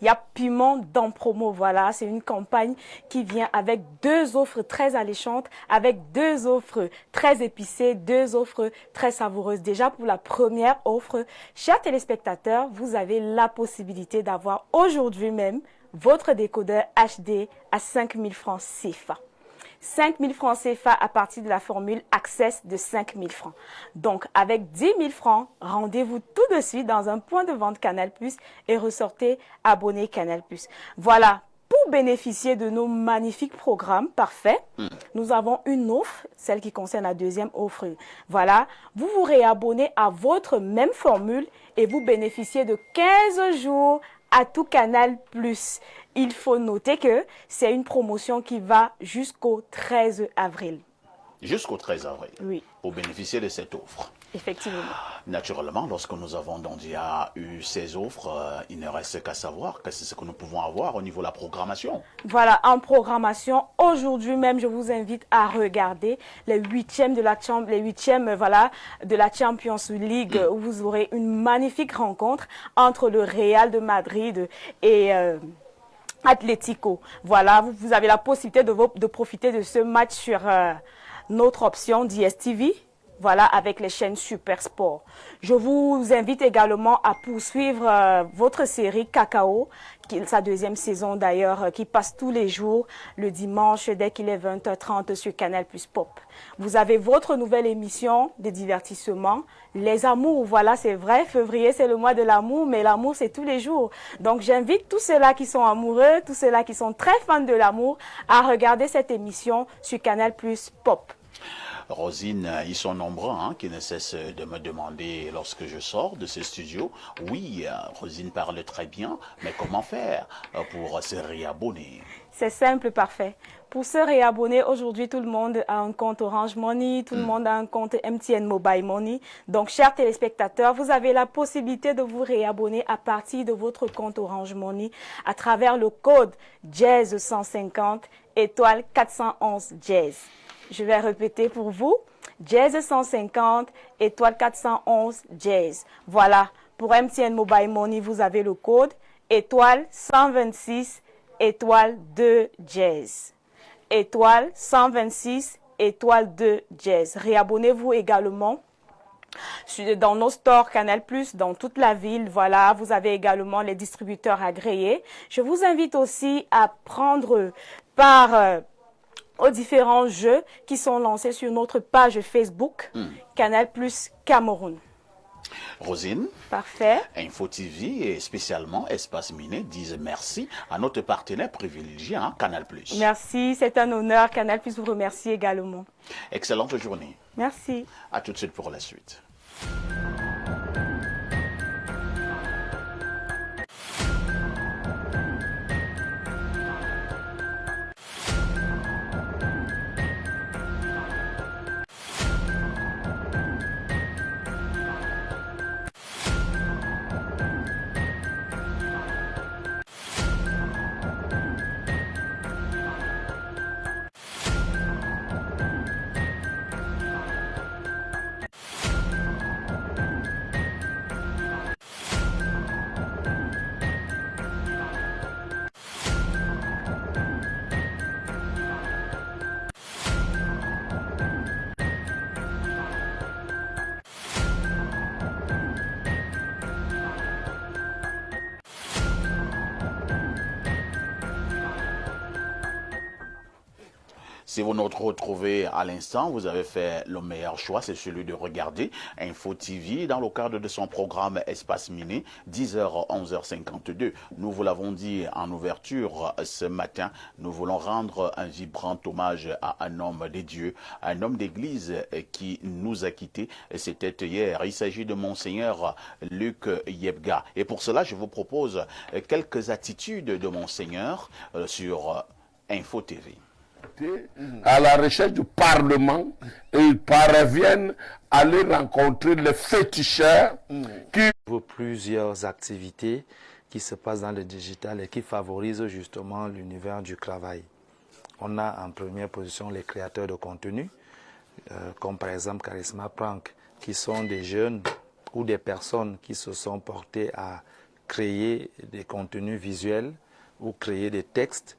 a piment dans promo. Voilà, c'est une campagne qui vient avec deux offres très alléchantes, avec deux offres très épicées, deux offres très savoureuses. Déjà, pour la première offre, chers téléspectateurs, vous avez la possibilité d'avoir aujourd'hui même votre décodeur HD à 5 000 francs CFA. 5 000 francs CFA à partir de la formule Access de 5 000 francs. Donc, avec 10 000 francs, rendez-vous tout de suite dans un point de vente Canal+, et ressortez abonné Canal+. Voilà, pour bénéficier de nos magnifiques programmes parfaits, nous avons une offre, celle qui concerne la deuxième offre. Voilà, vous vous réabonnez à votre même formule et vous bénéficiez de 15 jours à tout Canal+. Il faut noter que c'est une promotion qui va jusqu'au 13 avril. Jusqu'au 13 avril. Oui. Pour bénéficier de cette offre. Effectivement. Naturellement, lorsque nous avons donc déjà eu ces offres, il ne reste qu'à savoir que c'est ce que nous pouvons avoir au niveau de la programmation. Voilà, en programmation, aujourd'hui même, je vous invite à regarder les huitièmes de la Champions League, où vous aurez une magnifique rencontre entre le Real de Madrid et Atlético. Voilà, vous avez la possibilité de profiter de ce match sur notre option DSTV. voilà, avec les chaînes Super Sport. Je vous invite également à poursuivre votre série Cacao, sa deuxième saison d'ailleurs, qui passe tous les jours, le dimanche, dès qu'il est 20h30 sur Canal Plus Pop. Vous avez votre nouvelle émission de divertissement, Les Amours. Voilà, c'est vrai, février, c'est le mois de l'amour, mais l'amour, c'est tous les jours. Donc, j'invite tous ceux-là qui sont amoureux, tous ceux-là qui sont très fans de l'amour, à regarder cette émission sur Canal Plus Pop. Rosine, ils sont nombreux qui ne cessent de me demander lorsque je sors de ce studio. Oui, Rosine parle très bien, mais comment faire pour se réabonner? C'est simple, parfait. Pour se réabonner, aujourd'hui, tout le monde a un compte Orange Money, tout le monde a un compte MTN Mobile Money. Donc, chers téléspectateurs, vous avez la possibilité de vous réabonner à partir de votre compte Orange Money à travers le code Jazz 150 étoile 411 Jazz. Je vais répéter pour vous, Jazz 150 étoile 411 Jazz. Voilà, pour MTN Mobile Money, vous avez le code étoile 126 étoile 2 Jazz. Étoile 126 étoile 2 Jazz. Réabonnez-vous également dans nos stores Canal+, dans toute la ville. Voilà, vous avez également les distributeurs agréés. Je vous invite aussi à prendre part aux différents jeux qui sont lancés sur notre page Facebook Canal+ Cameroun. Rosine, parfait. Info TV et spécialement Espace Miné disent merci à notre partenaire privilégié, Canal+. Merci, c'est un honneur. Canal+ vous remercie également. Excellente journée. Merci. À tout de suite pour la suite. Si vous nous retrouvez à l'instant, vous avez fait le meilleur choix, c'est celui de regarder Info TV dans le cadre de son programme Espace Miné, 10h, 11h52. Nous vous l'avons dit en ouverture ce matin, nous voulons rendre un vibrant hommage à un homme de Dieu, un homme d'église qui nous a quittés. C'était hier. Il s'agit de Monseigneur Luc Yebga. Et pour cela, je vous propose quelques attitudes de Monseigneur sur Info TV. À la recherche du Parlement et ils parviennent à aller rencontrer les féticheurs qui... Plusieurs activités qui se passent dans le digital et qui favorisent justement l'univers du travail. On a en première position les créateurs de contenu, comme par exemple Charisma Prank, qui sont des jeunes ou des personnes qui se sont portées à créer des contenus visuels ou créer des textes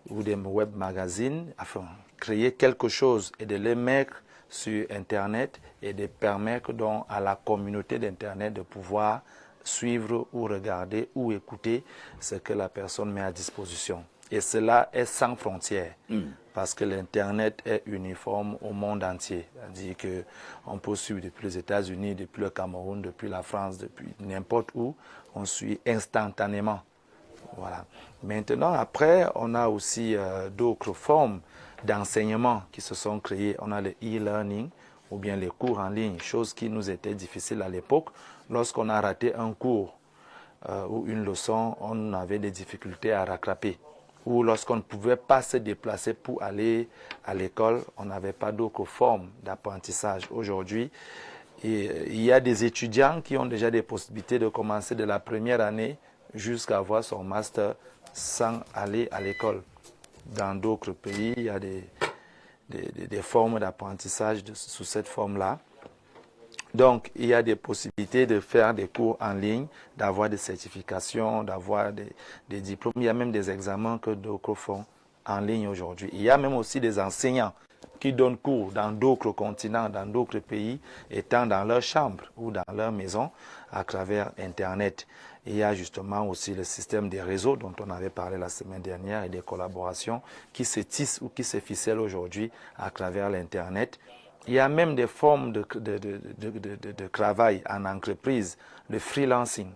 ou des web magazines, enfin, créer quelque chose et de les mettre sur Internet et de permettre donc à la communauté d'Internet de pouvoir suivre ou regarder ou écouter ce que la personne met à disposition. Et cela est sans frontières, parce que l'Internet est uniforme au monde entier. C'est-à-dire qu'on peut suivre depuis les États-Unis, depuis le Cameroun, depuis la France, depuis n'importe où, on suit instantanément. Voilà. Maintenant, après, on a aussi d'autres formes d'enseignement qui se sont créées. On a le e-learning ou bien les cours en ligne, chose qui nous était difficile à l'époque. Lorsqu'on a raté un cours ou une leçon, on avait des difficultés à rattraper. Ou lorsqu'on ne pouvait pas se déplacer pour aller à l'école, on n'avait pas d'autres formes d'apprentissage. Aujourd'hui, il y a des étudiants qui ont déjà des possibilités de commencer de la première année jusqu'à avoir son master sans aller à l'école. Dans d'autres pays, il y a des formes d'apprentissage sous cette forme-là. Donc, il y a des possibilités de faire des cours en ligne, d'avoir des certifications, d'avoir des diplômes. Il y a même des examens que d'autres font en ligne aujourd'hui. Il y a même aussi des enseignants qui qui donnent cours dans d'autres continents, dans d'autres pays, étant dans leur chambre ou dans leur maison à travers Internet. Et il y a justement aussi le système des réseaux dont on avait parlé la semaine dernière et des collaborations qui se tissent ou qui se ficellent aujourd'hui à travers l'Internet. Il y a même des formes de travail en entreprise, le freelancing,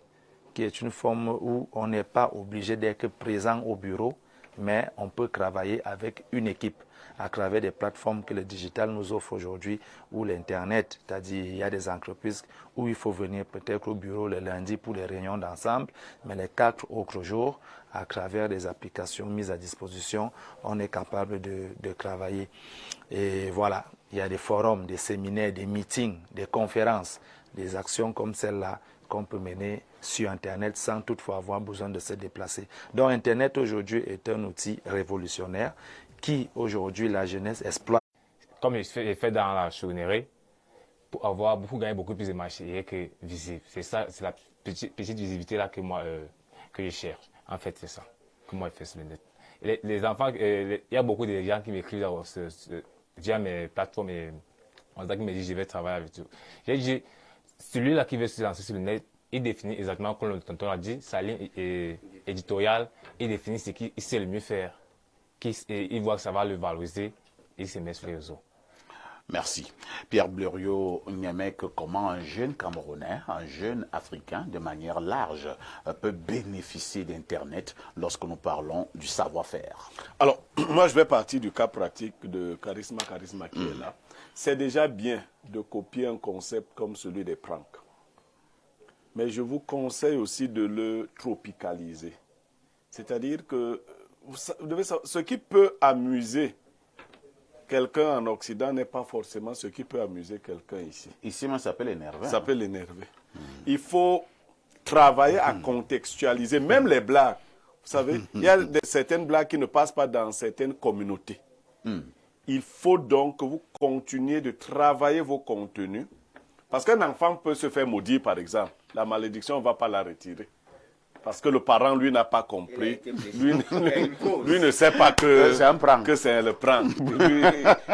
qui est une forme où on n'est pas obligé d'être présent au bureau, mais on peut travailler avec une équipe à travers des plateformes que le digital nous offre aujourd'hui ou l'Internet. C'est-à-dire il y a des entreprises où il faut venir peut-être au bureau le lundi pour les réunions d'ensemble, mais les 4 autres jours, à travers des applications mises à disposition, on est capable de travailler. Et voilà, il y a des forums, des séminaires, des meetings, des conférences, des actions comme celle-là qu'on peut mener sur Internet sans toutefois avoir besoin de se déplacer. Donc Internet aujourd'hui est un outil révolutionnaire qui aujourd'hui la jeunesse exploite. Comme j'ai fait dans la chaudronnerie, pour gagner beaucoup plus de marché que visible. C'est ça, c'est la petite visibilité là que moi que je cherche. En fait, c'est ça que moi je fais sur le net. Les enfants, il y a beaucoup de gens qui m'écrivent via mes plateformes et on dit qu'ils me disent je vais travailler avec eux. J'ai dit celui-là qui veut se lancer sur le net, il définit exactement comme le tonton a dit, sa ligne éditoriale, il définit ce qu'il sait le mieux faire. Il voit que ça va le valoriser et il se met sur les réseaux. Merci. Pierre Blériot-Niamek, comment un jeune Camerounais, un jeune Africain, de manière large, peut bénéficier d'Internet lorsque nous parlons du savoir-faire? Alors, moi, je vais partir du cas pratique de Charisma qui est là. C'est déjà bien de copier un concept comme celui des pranks. Mais je vous conseille aussi de le tropicaliser. C'est-à-dire que vous devez savoir, ce qui peut amuser quelqu'un en Occident n'est pas forcément ce qui peut amuser quelqu'un ici. Ici, ça s'appelle énervé. Ça s'appelle énervé. Il faut travailler à contextualiser, même les blagues. Vous savez, il y a certaines blagues qui ne passent pas dans certaines communautés. Il faut donc que vous continuiez de travailler vos contenus. Parce qu'un enfant peut se faire maudire, par exemple. La malédiction, on ne va pas la retirer. Parce que le parent, lui, n'a pas compris. Lui ne sait pas que c'est le prank. Lui,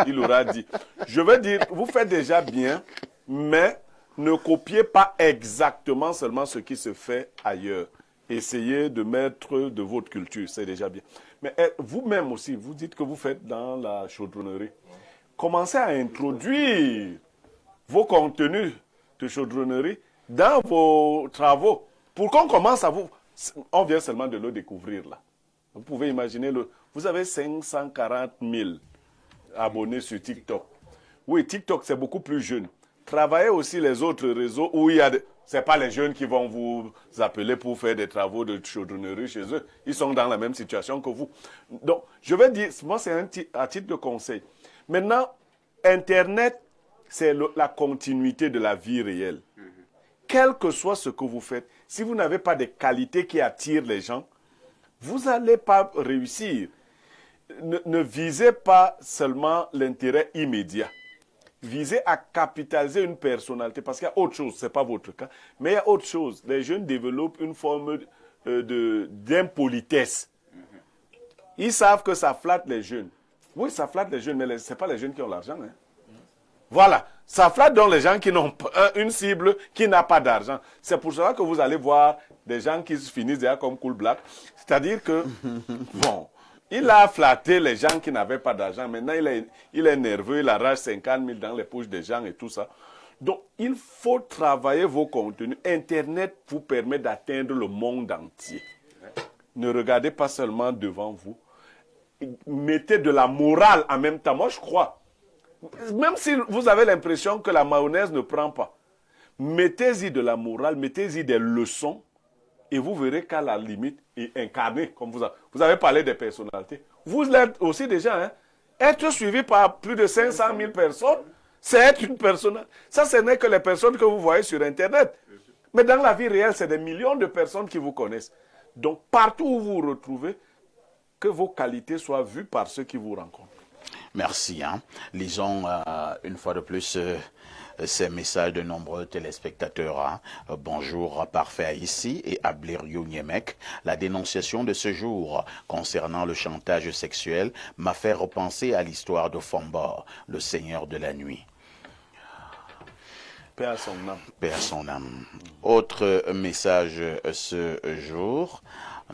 il aura dit. Je veux dire, vous faites déjà bien, mais ne copiez pas exactement seulement ce qui se fait ailleurs. Essayez de mettre de votre culture, c'est déjà bien. Mais vous-même aussi, vous dites que vous faites dans la chaudronnerie. Commencez à introduire vos contenus de chaudronnerie dans vos travaux. Pour qu'on commence à vous... On vient seulement de le découvrir là. Vous pouvez imaginer, vous avez 540 000 abonnés sur TikTok. Oui, TikTok, c'est beaucoup plus jeune. Travaillez aussi les autres réseaux où il y a... Ce n'est pas les jeunes qui vont vous appeler pour faire des travaux de chaudronnerie chez eux. Ils sont dans la même situation que vous. Donc, je vais dire, moi, c'est à titre de conseil. Maintenant, Internet, c'est la continuité de la vie réelle. Quel que soit ce que vous faites, si vous n'avez pas des qualités qui attirent les gens, vous n'allez pas réussir. Ne visez pas seulement l'intérêt immédiat. Visez à capitaliser une personnalité, parce qu'il y a autre chose, ce n'est pas votre cas, mais il y a autre chose. Les jeunes développent une forme d'impolitesse. Ils savent que ça flatte les jeunes. Oui, ça flatte les jeunes, mais ce n'est pas les jeunes qui ont l'argent. Hein. Voilà, ça flatte donc les gens qui n'ont pas une cible qui n'a pas d'argent. C'est pour cela que vous allez voir des gens qui se finissent déjà comme Cool Black. C'est-à-dire que, bon, il a flatté les gens qui n'avaient pas d'argent. Maintenant, il est nerveux, il arrache 50 000 dans les poches des gens et tout ça. Donc, il faut travailler vos contenus. Internet vous permet d'atteindre le monde entier. Ne regardez pas seulement devant vous. Mettez de la morale en même temps. Moi, je crois. Même si vous avez l'impression que la mayonnaise ne prend pas, mettez-y de la morale, mettez-y des leçons et vous verrez qu'à la limite, et incarner, comme vous avez parlé des personnalités, vous l'êtes aussi déjà. Hein? Être suivi par plus de 500 000 personnes, c'est être une personne. Ça, ce n'est que les personnes que vous voyez sur Internet. Mais dans la vie réelle, c'est des millions de personnes qui vous connaissent. Donc, partout où vous vous retrouvez, que vos qualités soient vues par ceux qui vous rencontrent. Merci. Lisons une fois de plus ces messages de nombreux téléspectateurs. Hein. Bonjour, parfait ici et Ablirio Niemek. La dénonciation de ce jour concernant le chantage sexuel m'a fait repenser à l'histoire de Fombor, le seigneur de la nuit. Paix à son âme. Paix à son âme. Autre message ce jour.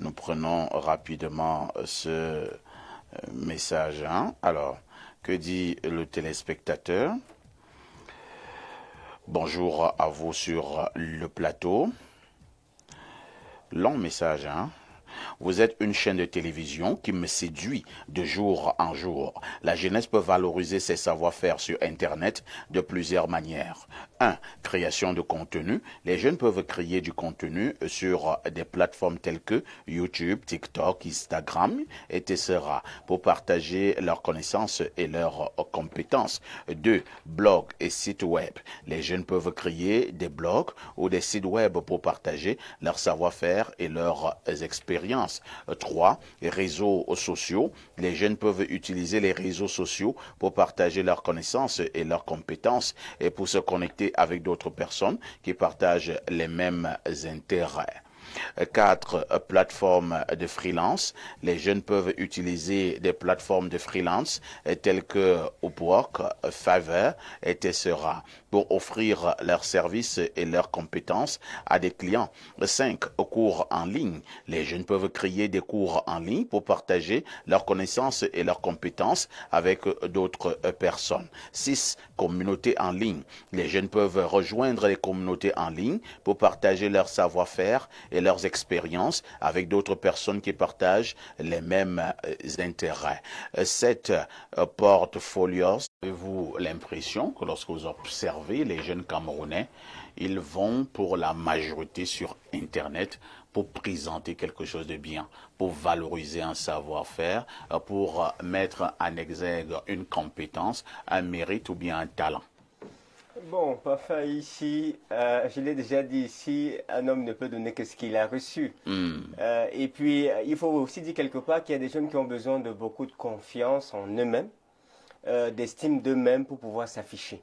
Nous prenons rapidement ce message. Hein. Alors, que dit le téléspectateur? Bonjour à vous sur le plateau. Long message, hein? Vous êtes une chaîne de télévision qui me séduit de jour en jour. La jeunesse peut valoriser ses savoir-faire sur Internet de plusieurs manières. 1. Création de contenu. Les jeunes peuvent créer du contenu sur des plateformes telles que YouTube, TikTok, Instagram, etc. pour partager leurs connaissances et leurs compétences. 2. Blogs et sites web. Les jeunes peuvent créer des blogs ou des sites web pour partager leur savoir-faire et leurs expériences. 3. Réseaux sociaux. Les jeunes peuvent utiliser les réseaux sociaux pour partager leurs connaissances et leurs compétences et pour se connecter avec d'autres personnes qui partagent les mêmes intérêts. 4. Plateformes de freelance. Les jeunes peuvent utiliser des plateformes de freelance telles que Upwork, Fiverr, etc. pour offrir leurs services et leurs compétences à des clients. 5. Cours en ligne. Les jeunes peuvent créer des cours en ligne pour partager leurs connaissances et leurs compétences avec d'autres personnes. 6. Communauté en ligne. Les jeunes peuvent rejoindre les communautés en ligne pour partager leur savoir-faire et leurs expériences avec d'autres personnes qui partagent les mêmes intérêts. 7. Portfolios. Avez-vous l'impression que lorsque vous observez les jeunes Camerounais, ils vont pour la majorité sur Internet pour présenter quelque chose de bien, pour valoriser un savoir-faire, pour mettre en exergue une compétence, un mérite ou bien un talent? Bon, parfait ici, je l'ai déjà dit ici, un homme ne peut donner que ce qu'il a reçu. Et puis, il faut aussi dire quelque part qu'il y a des jeunes qui ont besoin de beaucoup de confiance en eux-mêmes, d'estime d'eux-mêmes pour pouvoir s'afficher,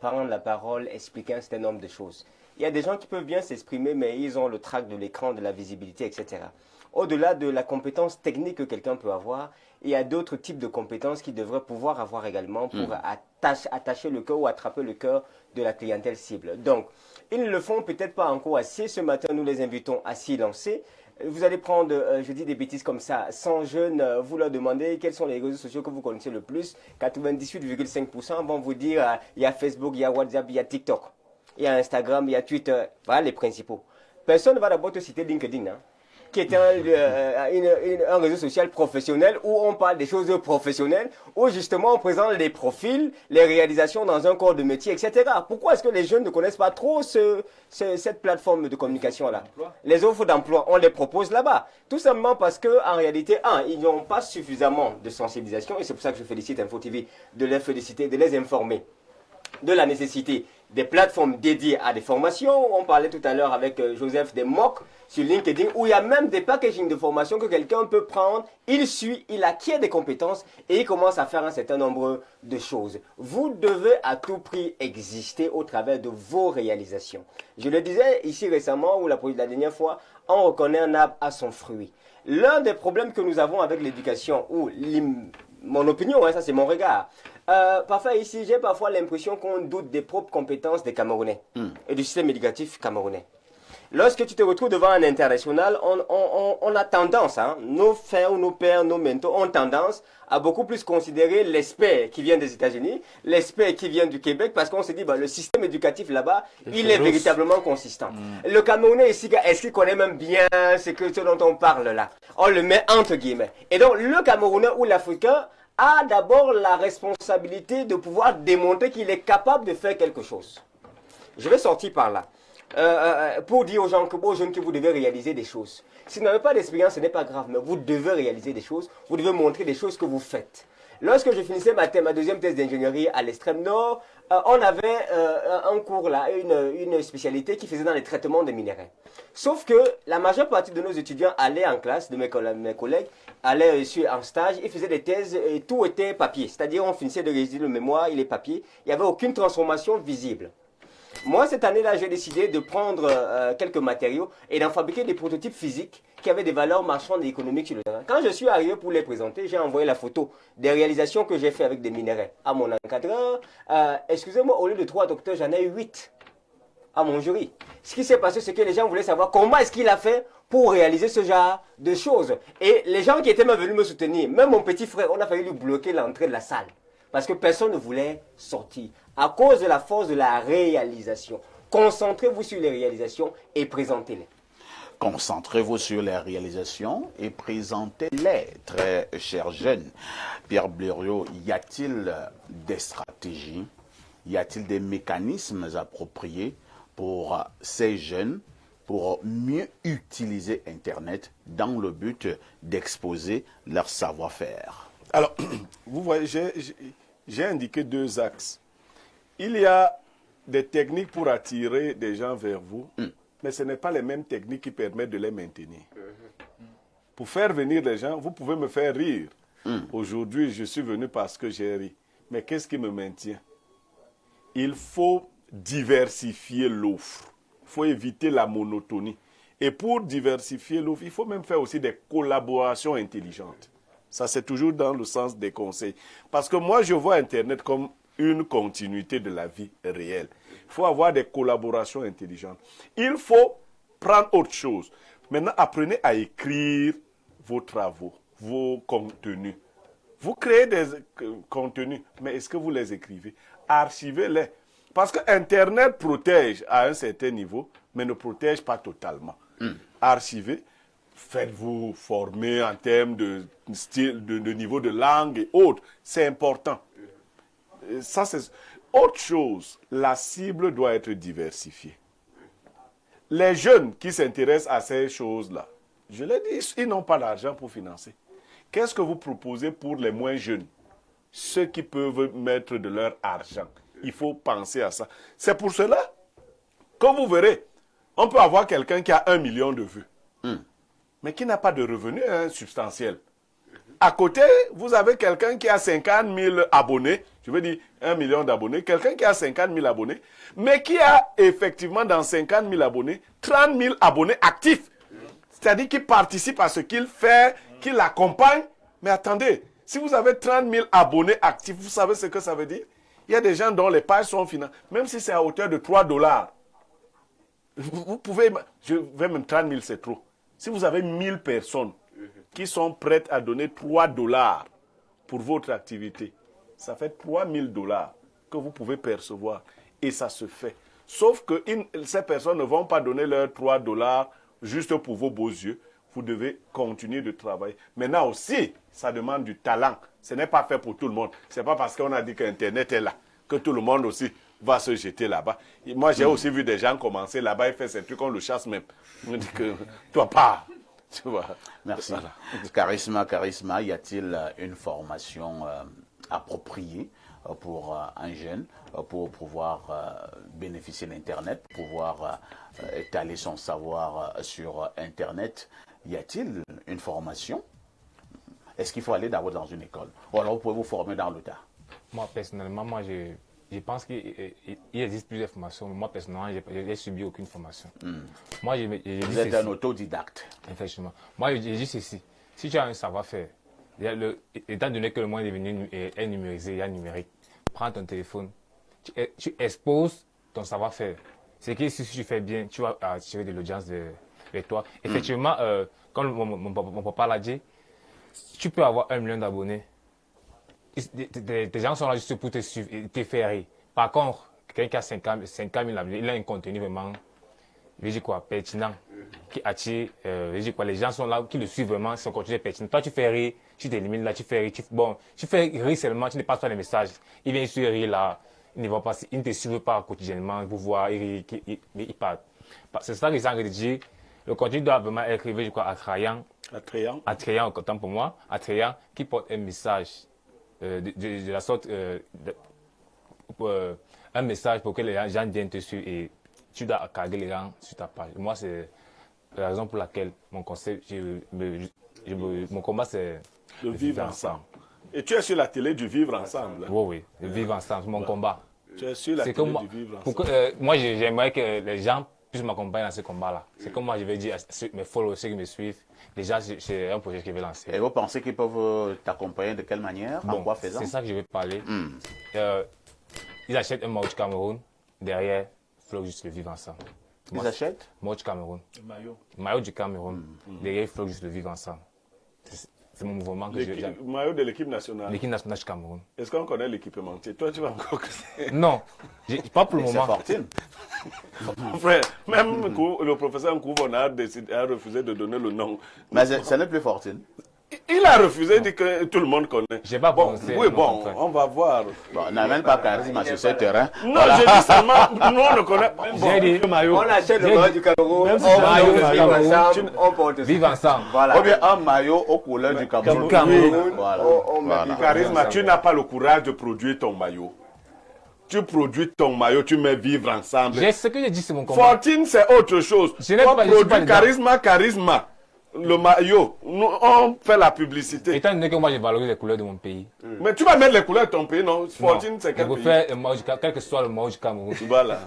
prendre la parole, expliquer un certain nombre de choses. Il y a des gens qui peuvent bien s'exprimer, mais ils ont le trac de l'écran, de la visibilité, etc. Au-delà de la compétence technique que quelqu'un peut avoir, il y a d'autres types de compétences qu'il devrait pouvoir avoir également pour attacher le cœur ou attraper le cœur de la clientèle cible. Donc, ils ne le font peut-être pas encore assez. Ce matin, nous les invitons à s'y lancer. Vous allez prendre, je dis des bêtises comme ça, 100 jeunes, vous leur demandez quels sont les réseaux sociaux que vous connaissez le plus. 98,5% vont vous dire, il y a Facebook, il y a WhatsApp, il y a TikTok, il y a Instagram, il y a Twitter. Voilà les principaux. Personne ne va d'abord te citer LinkedIn, hein, qui est un réseau social professionnel où on parle des choses professionnelles, où justement on présente les profils, les réalisations dans un corps de métier, etc. Pourquoi est-ce que les jeunes ne connaissent pas trop cette plateforme de communication-là? Les offres d'emploi, on les propose là-bas. Tout simplement parce qu'en réalité, ils n'ont pas suffisamment de sensibilisation, et c'est pour ça que je félicite Info TV de les féliciter, de les informer de la nécessité des plateformes dédiées à des formations. On parlait tout à l'heure avec Joseph des MOOC sur LinkedIn, où il y a même des packaging de formation que quelqu'un peut prendre, il suit, il acquiert des compétences et il commence à faire un certain nombre de choses. Vous devez à tout prix exister au travers de vos réalisations. Je le disais ici récemment, ou la dernière fois, on reconnaît un arbre à son fruit. L'un des problèmes que nous avons avec l'éducation, ou mon opinion, hein, ça c'est mon regard, parfois ici, j'ai parfois l'impression qu'on doute des propres compétences des Camerounais et du système éducatif camerounais. Lorsque tu te retrouves devant un international, on a tendance, hein, nos frères, nos pères, nos mentors ont tendance à beaucoup plus considérer l'expert qui vient des États-Unis, l'expert qui vient du Québec, parce qu'on se dit, le système éducatif là-bas, il est véritablement consistant. Le Camerounais ici, est-ce qu'il connaît même bien ce dont on parle là? On le met entre guillemets. Et donc, le Camerounais ou l'Africain a d'abord la responsabilité de pouvoir démontrer qu'il est capable de faire quelque chose. Je vais sortir par là. pour dire aux gens, aux jeunes que vous devez réaliser des choses. Si vous n'avez pas d'expérience, ce n'est pas grave, mais vous devez réaliser des choses, vous devez montrer des choses que vous faites. Lorsque je finissais ma deuxième thèse d'ingénierie à l'extrême nord, on avait un cours là, une spécialité qui faisait dans les traitements des minéraux. Sauf que la majeure partie de nos étudiants allaient en classe, de mes collègues, allaient en stage, ils faisaient des thèses et tout était papier. C'est-à-dire on finissait de rédiger le mémoire, il est papier, il n'y avait aucune transformation visible. Moi, cette année-là, j'ai décidé de prendre quelques matériaux et d'en fabriquer des prototypes physiques qui avaient des valeurs marchandes et économiques sur le terrain. Quand je suis arrivé pour les présenter, j'ai envoyé la photo des réalisations que j'ai fait avec des minéraux à mon encadreur. Excusez-moi, au lieu de 3 docteurs, j'en ai eu 8 à mon jury. Ce qui s'est passé, c'est que les gens voulaient savoir comment est-ce qu'il a fait pour réaliser ce genre de choses. Et les gens qui étaient même venus me soutenir, même mon petit frère, on a failli lui bloquer l'entrée de la salle. Parce que personne ne voulait sortir. À cause de la force de la réalisation. Concentrez-vous sur les réalisations et présentez-les. Concentrez-vous sur les réalisations et présentez-les, très chers jeunes. Pierre Blériot, y a-t-il des stratégies, y a-t-il des mécanismes appropriés pour ces jeunes pour mieux utiliser Internet dans le but d'exposer leur savoir-faire? Alors, vous voyez, j'ai indiqué 2 axes. Il y a des techniques pour attirer des gens vers vous, mais ce n'est pas les mêmes techniques qui permettent de les maintenir. Pour faire venir les gens, vous pouvez me faire rire. Aujourd'hui, je suis venu parce que j'ai ri. Mais qu'est-ce qui me maintient? Il faut diversifier l'offre. Il faut éviter la monotonie. Et pour diversifier l'offre, il faut même faire aussi des collaborations intelligentes. Ça, c'est toujours dans le sens des conseils. Parce que moi, je vois Internet comme une continuité de la vie réelle. Il faut avoir des collaborations intelligentes. Il faut prendre autre chose. Maintenant, apprenez à écrire vos travaux, vos contenus. Vous créez des contenus, mais est-ce que vous les écrivez? Archivez-les. Parce que Internet protège à un certain niveau, mais ne protège pas totalement. Archivez. Faites-vous former en termes de style, de niveau de langue et autres. C'est important. Ça, c'est autre chose. La cible doit être diversifiée. Les jeunes qui s'intéressent à ces choses-là, je l'ai dit, ils n'ont pas d'argent pour financer. Qu'est-ce que vous proposez pour les moins jeunes? Ceux qui peuvent mettre de leur argent. Il faut penser à ça. C'est pour cela que vous verrez, on peut avoir quelqu'un qui a 1 million de vues, mais qui n'a pas de revenus substantiels. À côté, vous avez quelqu'un qui a 50 000 abonnés, je veux dire 1 million d'abonnés, quelqu'un qui a 50 000 abonnés, mais qui a effectivement dans 50 000 abonnés, 30 000 abonnés actifs. C'est-à-dire qui participent à ce qu'il fait, qui l'accompagnent. Mais attendez, si vous avez 30 000 abonnés actifs, vous savez ce que ça veut dire? Il y a des gens dont les pages sont financées, même si c'est à hauteur de $3. Vous pouvez, je vais même 30 000, c'est trop. Si vous avez 1000 personnes qui sont prêtes à donner $3 pour votre activité, ça fait $3 000 que vous pouvez percevoir. Et ça se fait. Sauf que ces personnes ne vont pas donner leurs $3 juste pour vos beaux yeux. Vous devez continuer de travailler. Maintenant aussi, ça demande du talent. Ce n'est pas fait pour tout le monde. Ce n'est pas parce qu'on a dit qu'Internet est là que tout le monde aussi va se jeter là-bas. Moi, j'ai aussi vu des gens commencer là-bas et faire ces trucs, on le chasse même. On dit que toi pas. Tu vois. Merci. Voilà. Charisma, y a-t-il une formation appropriée pour un jeune pour pouvoir bénéficier d'Internet, pouvoir étaler son savoir sur Internet? Y a-t-il une formation? Est-ce qu'il faut aller d'abord dans une école? Ou alors vous pouvez vous former dans le tas? Moi, personnellement, je pense qu'il existe plusieurs formations. Moi, personnellement, je n'ai subi aucune formation. Moi, vous êtes un autodidacte. Effectivement. Moi, je dis ceci. Si tu as un savoir-faire, étant donné que le monde est numérisé, il y a numérique, prends ton téléphone, tu exposes ton savoir-faire. C'est que si tu fais bien, tu vas attirer de l'audience vers toi. Effectivement, comme mon papa l'a dit, tu peux avoir 1 million d'abonnés. Des gens sont là juste pour te suivre et te faire rire. Par contre, quelqu'un qui a 50 000 abonnés, il a un contenu vraiment, pertinent, qui attire, les gens sont là, qui le suivent vraiment, son contenu est pertinent. Toi, tu fais rire, tu t'élimines là, tu fais rire, tu fais rire seulement, tu ne passes pas les messages. Il vient sur rire là, ils ne te suivent pas quotidiennement, vous voir, ils partent. C'est ça que j'ai envie de dire. Le contenu doit vraiment être écrivé, je crois, attrayant, autant pour moi, attrayant, qui porte un message de la sorte, un message pour que les gens viennent te suivre et tu dois carguer les gens sur ta page. Moi, c'est la raison pour laquelle mon concept, mon combat, c'est de vivre ensemble. Et tu es sur la télé du vivre ensemble. Oui, de vivre ensemble, c'est mon combat. Tu es sur la télé du vivre ensemble. Moi, j'aimerais que les gens puissent m'accompagner dans ce combat-là. C'est comme moi, je vais dire à mes followers, ceux qui me suivent, déjà, c'est un projet que je vais lancer. Et vous pensez qu'ils peuvent t'accompagner de quelle manière? En quoi faisant? C'est ça que je vais parler. Ils achètent un maillot du Cameroun, derrière, il faut juste le vivre ensemble. Ils achètent? Maillot du Cameroun. Maillot du Cameroun, derrière, il faut juste le vivre ensemble. C'est mon mouvement que j'ai. Maillot de l'équipe nationale. L'équipe nationale du Cameroun. Est-ce qu'on connaît l'équipementier? Toi, tu vas encore. Non, pas pour le moment. C'est Fortune. Frère, même le professeur Nkouvo a refusé de donner le nom. Mais ce n'est plus Fortune. Il a refusé, dit que tout le monde connaît. J'ai pas prononcé. Oui, bon, on va voir. Bon, n'amène pas charisme sur ce terrain. Non, voilà. J'ai dit seulement, nous on ne connaît pas. J'ai dit le maillot. On achète le maillot du Cameroun, on porte vive ensemble. Voilà. Ou bien un maillot aux couleurs du Cameroun. Voilà. Charisme, tu n'as pas le courage de produire ton maillot. Tu produis ton maillot, tu mets vivre ensemble. Ce que j'ai dit, c'est mon combat. Fortune, c'est autre chose. On produit charisme. Le maillot, nous, on fait la publicité. Étant donné que moi, je valorise les couleurs de mon pays. Mais tu vas mettre les couleurs de ton pays, non? Fortune, c'est quel pays? Faire quel que soit le maillot du Cameroun. Voilà.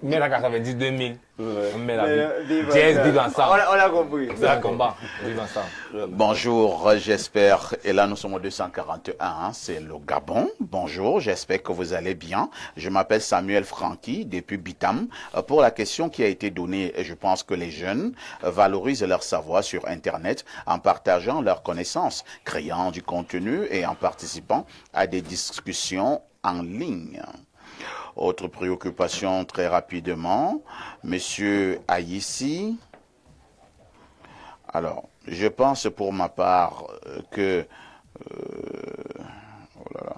Mais la 90, 2000. On met la vie. Jazz, vive ensemble. On l'a compris. C'est un combat. Vive ensemble. Bonjour, j'espère. Et là, nous sommes au 241. Hein, c'est le Gabon. Bonjour, j'espère que vous allez bien. Je m'appelle Samuel Franqui, depuis Bitam. Pour la question qui a été donnée, je pense que les jeunes valorisent leur savoir sur Internet en partageant leurs connaissances, créant du contenu et en participant à des discussions en ligne. Autre préoccupation très rapidement, Monsieur Aïssi. Alors, je pense pour ma part que... oh là là.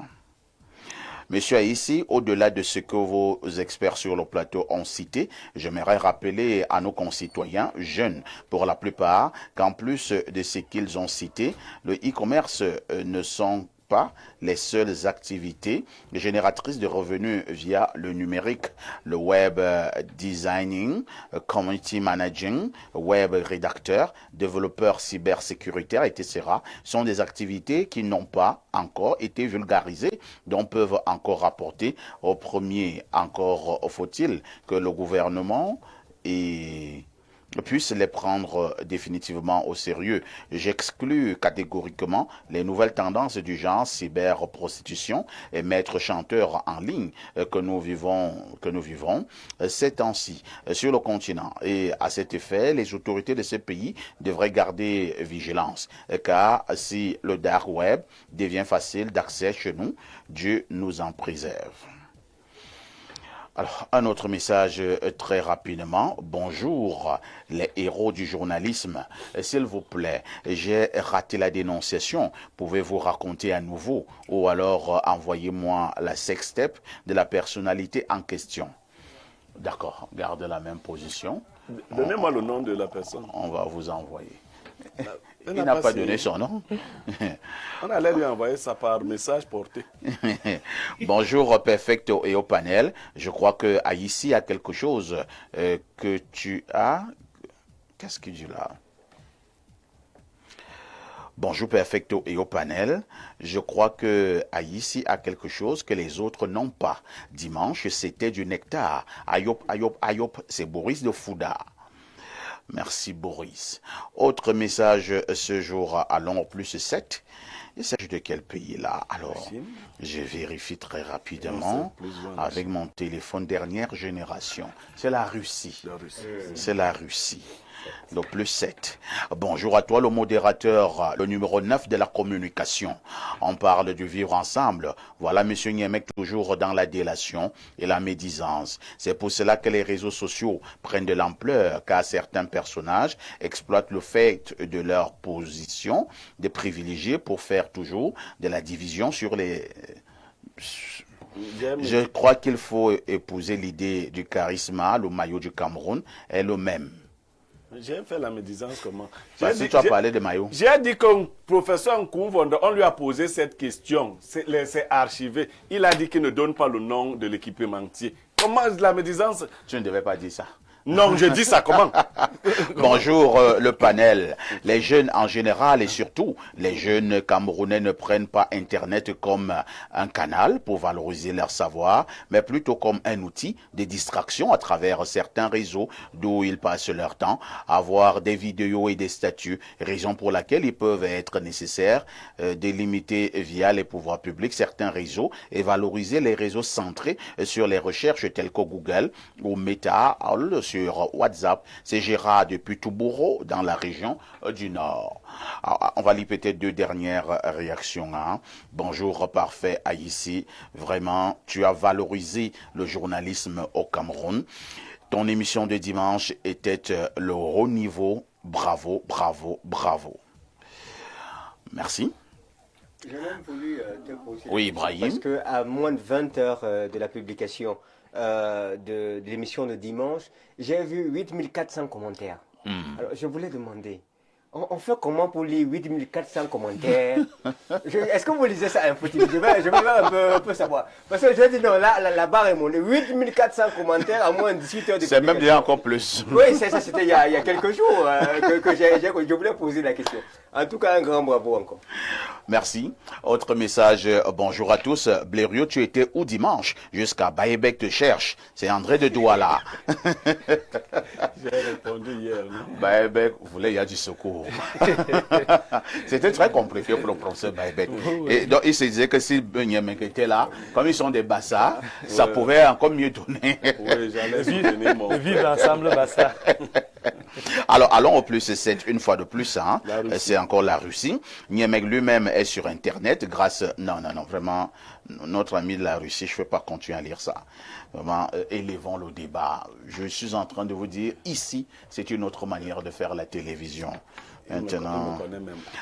Monsieur Aïssi, au-delà de ce que vos experts sur le plateau ont cité, j'aimerais rappeler à nos concitoyens jeunes, pour la plupart, qu'en plus de ce qu'ils ont cité, le e-commerce ne sont pas les seules activités génératrices de revenus via le numérique, le web designing, community managing, web rédacteur, développeur cybersécuritaire, etc. sont des activités qui n'ont pas encore été vulgarisées, dont peuvent encore rapporter. Au premier, encore faut-il que le gouvernement puisse les prendre définitivement au sérieux. J'exclus catégoriquement les nouvelles tendances du genre cyberprostitution et maître chanteur en ligne que nous vivons ces temps-ci sur le continent. Et à cet effet, les autorités de ces pays devraient garder vigilance, car si le dark web devient facile d'accès chez nous, Dieu nous en préserve. Alors, un autre message très rapidement. Bonjour, les héros du journalisme. S'il vous plaît, j'ai raté la dénonciation. Pouvez-vous raconter à nouveau ou alors envoyez-moi la sextape de la personnalité en question. D'accord, gardez la même position. Donnez-moi le nom de la personne. On va vous envoyer. Il n'a pas donné son nom. On allait lui envoyer ça par message porté. Bonjour Perfecto et au panel. Je crois que Aïssi a quelque chose que tu as. Qu'est-ce qu'il dit là? Bonjour Perfecto et au panel. Je crois que Aïssi a quelque chose que les autres n'ont pas. Dimanche, c'était du nectar. Ayop, ayop, ayop, c'est Boris de Fouda. Merci Boris. Autre message ce jour à Londres plus 7. Il s'agit de quel pays là? Alors, je vérifie très rapidement avec mon téléphone dernière génération. C'est la Russie. C'est la Russie. Le plus 7. Bonjour à toi, le modérateur, le numéro 9 de la communication. On parle du vivre ensemble. Voilà, monsieur Niemek, toujours dans la délation et la médisance. C'est pour cela que les réseaux sociaux prennent de l'ampleur, car certains personnages exploitent le fait de leur position de privilégiés pour faire toujours de la division sur les Je crois qu'il faut épouser l'idée du charisme, le maillot du Cameroun est le même. J'ai fait la médisance comment? Si tu as parlé de maillot. J'ai dit qu'un professeur Nkoumvondo, on lui a posé cette question, c'est archivé. Il a dit qu'il ne donne pas le nom de l'équipementier. Comment la médisance? Tu ne devais pas dire ça. Non, je dis ça comment? Bonjour le panel. Les jeunes en général et surtout les jeunes Camerounais ne prennent pas Internet comme un canal pour valoriser leur savoir, mais plutôt comme un outil de distraction à travers certains réseaux d'où ils passent leur temps à voir des vidéos et des statuts, raison pour laquelle il peut être nécessaire de limiter via les pouvoirs publics certains réseaux et valoriser les réseaux centrés sur les recherches telles que Google ou Meta, sur WhatsApp. C'est Gérard depuis Toubouro dans la région du Nord. Alors, on va lire peut-être 2 dernières réactions. Bonjour parfait Aïssi, vraiment tu as valorisé le journalisme au Cameroun. Ton émission de dimanche était le haut niveau. Bravo, bravo, bravo. Merci. J'ai même voulu te poser oui, Ibrahim. Parce qu'à moins de 20 heures de la publication de l'émission de dimanche, j'ai vu 8400 commentaires. Alors, je voulais demander, on fait comment pour lire 8400 commentaires? Est-ce que vous lisez ça Info TV? Je vais un peu savoir. Parce que je dis non, là, la barre est montée. 8400 commentaires à moins de 18 heures de c'est même déjà encore plus. Oui, ça c'était il y a quelques jours que je voulais poser la question. En tout cas, un grand bravo encore. Merci. Autre message, bonjour à tous. Blériot, tu étais où dimanche? Jusqu'à Baïbek te cherche. C'est André de Douala. J'ai répondu hier. Baïbek, vous voulez, il y a du secours. C'était très compliqué pour le professeur Baïbek. Et donc, il se disait que si Benyamin était là, comme ils sont des Bassa, ça pouvait encore mieux donner. Oui, j'allais soutenir mon frère. Vivre ensemble, Bassa. Alors, allons au plus 7 une fois de plus. C'est encore la Russie. Niemek lui-même est sur Internet grâce... Non, vraiment, notre ami de la Russie, je ne peux pas continuer à lire ça. Vraiment, élevons le débat. Je suis en train de vous dire, ici, c'est une autre manière de faire la télévision. Maintenant.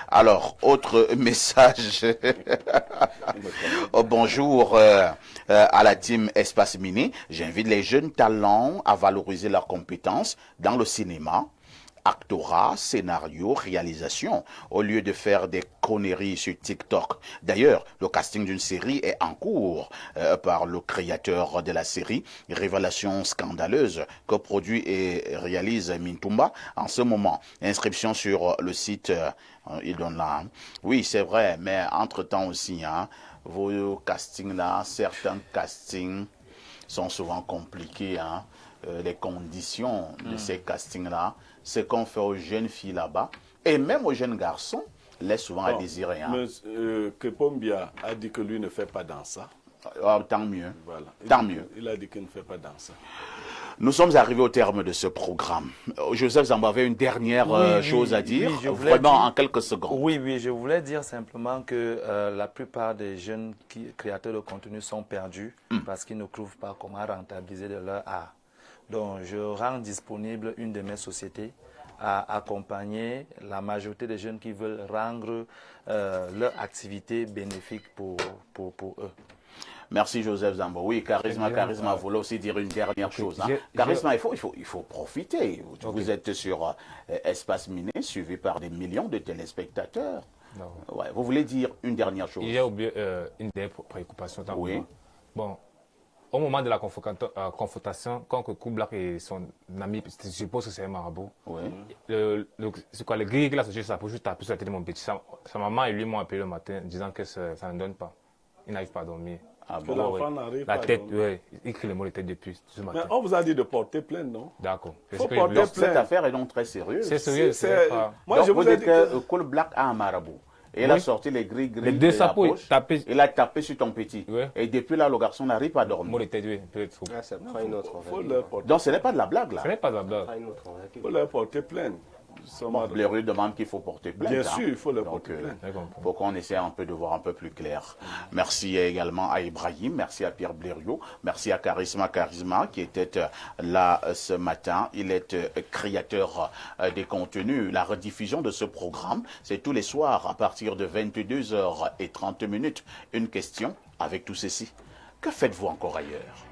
Alors, autre message. Bonjour à la team Espace Mini. J'invite les jeunes talents à valoriser leurs compétences dans le cinéma, actorat, scénario, réalisation, au lieu de faire des conneries sur TikTok. D'ailleurs, le casting d'une série est en cours par le créateur de la série, Révélation scandaleuse, que produit et réalise Mintumba en ce moment. Inscription sur le site, il donne là. Oui, c'est vrai, mais entre-temps aussi, vos castings là, certains castings sont souvent compliqués, les conditions de ces castings-là, ce qu'on fait aux jeunes filles là-bas, et même aux jeunes garçons, laisse souvent à désirer. Kepombia a dit que lui ne fait pas dans ça. Tant mieux. Voilà. Tant mieux. Il a dit qu'il ne fait pas dans ça. Nous sommes arrivés au terme de ce programme. Joseph Zamba avait une dernière chose à dire, vraiment en quelques secondes. Oui, je voulais dire simplement que la plupart des jeunes créateurs de contenu sont perdus parce qu'ils ne trouvent pas comment rentabiliser de leur art. Donc, je rends disponible une de mes sociétés à accompagner la majorité des jeunes qui veulent rendre leur activité bénéfique pour eux. Merci Joseph Zambo. Oui, Charisma voulait aussi dire une dernière chose. Charisma, il faut profiter. Vous êtes sur Espace Miné, suivi par des millions de téléspectateurs. Ouais, vous voulez dire une dernière chose? Il y a oublié une des préoccupations. Oui. Bon, au moment de la confrontation, quand Koublak et son ami, je suppose que c'est un marabout, c'est quoi, le gris qu'il a sorti ça pour juste taper sur la tête de mon petit. Sa maman et lui m'ont appelé le matin disant que ça ne donne pas. Il n'arrive pas à dormir. La tête, il crie le mot de tête depuis ce matin. Mais on vous a dit de porter plainte, non? D'accord. Cette affaire est donc très sérieuse. C'est sérieux. Moi, je vous ai dit que Koublak a un marabout. Et il a sorti les gris de la poche. Il a tapé sur ton petit. Et depuis là, le garçon n'arrive pas à dormir. Donc ce n'est pas de la blague là. Ce n'est pas de la blague. Il faut leur porter plainte. Blériot demande qu'il faut porter plainte. Bien sûr, il faut leur porter plainte. Pour qu'on essaie un peu de voir un peu plus clair. Merci également à Ibrahim, merci à Pierre Blériot, merci à Charisma qui était là ce matin. Il est créateur des contenus. La rediffusion de ce programme, c'est tous les soirs à partir de 22h30. Une question avec tout ceci. Que faites-vous encore ailleurs?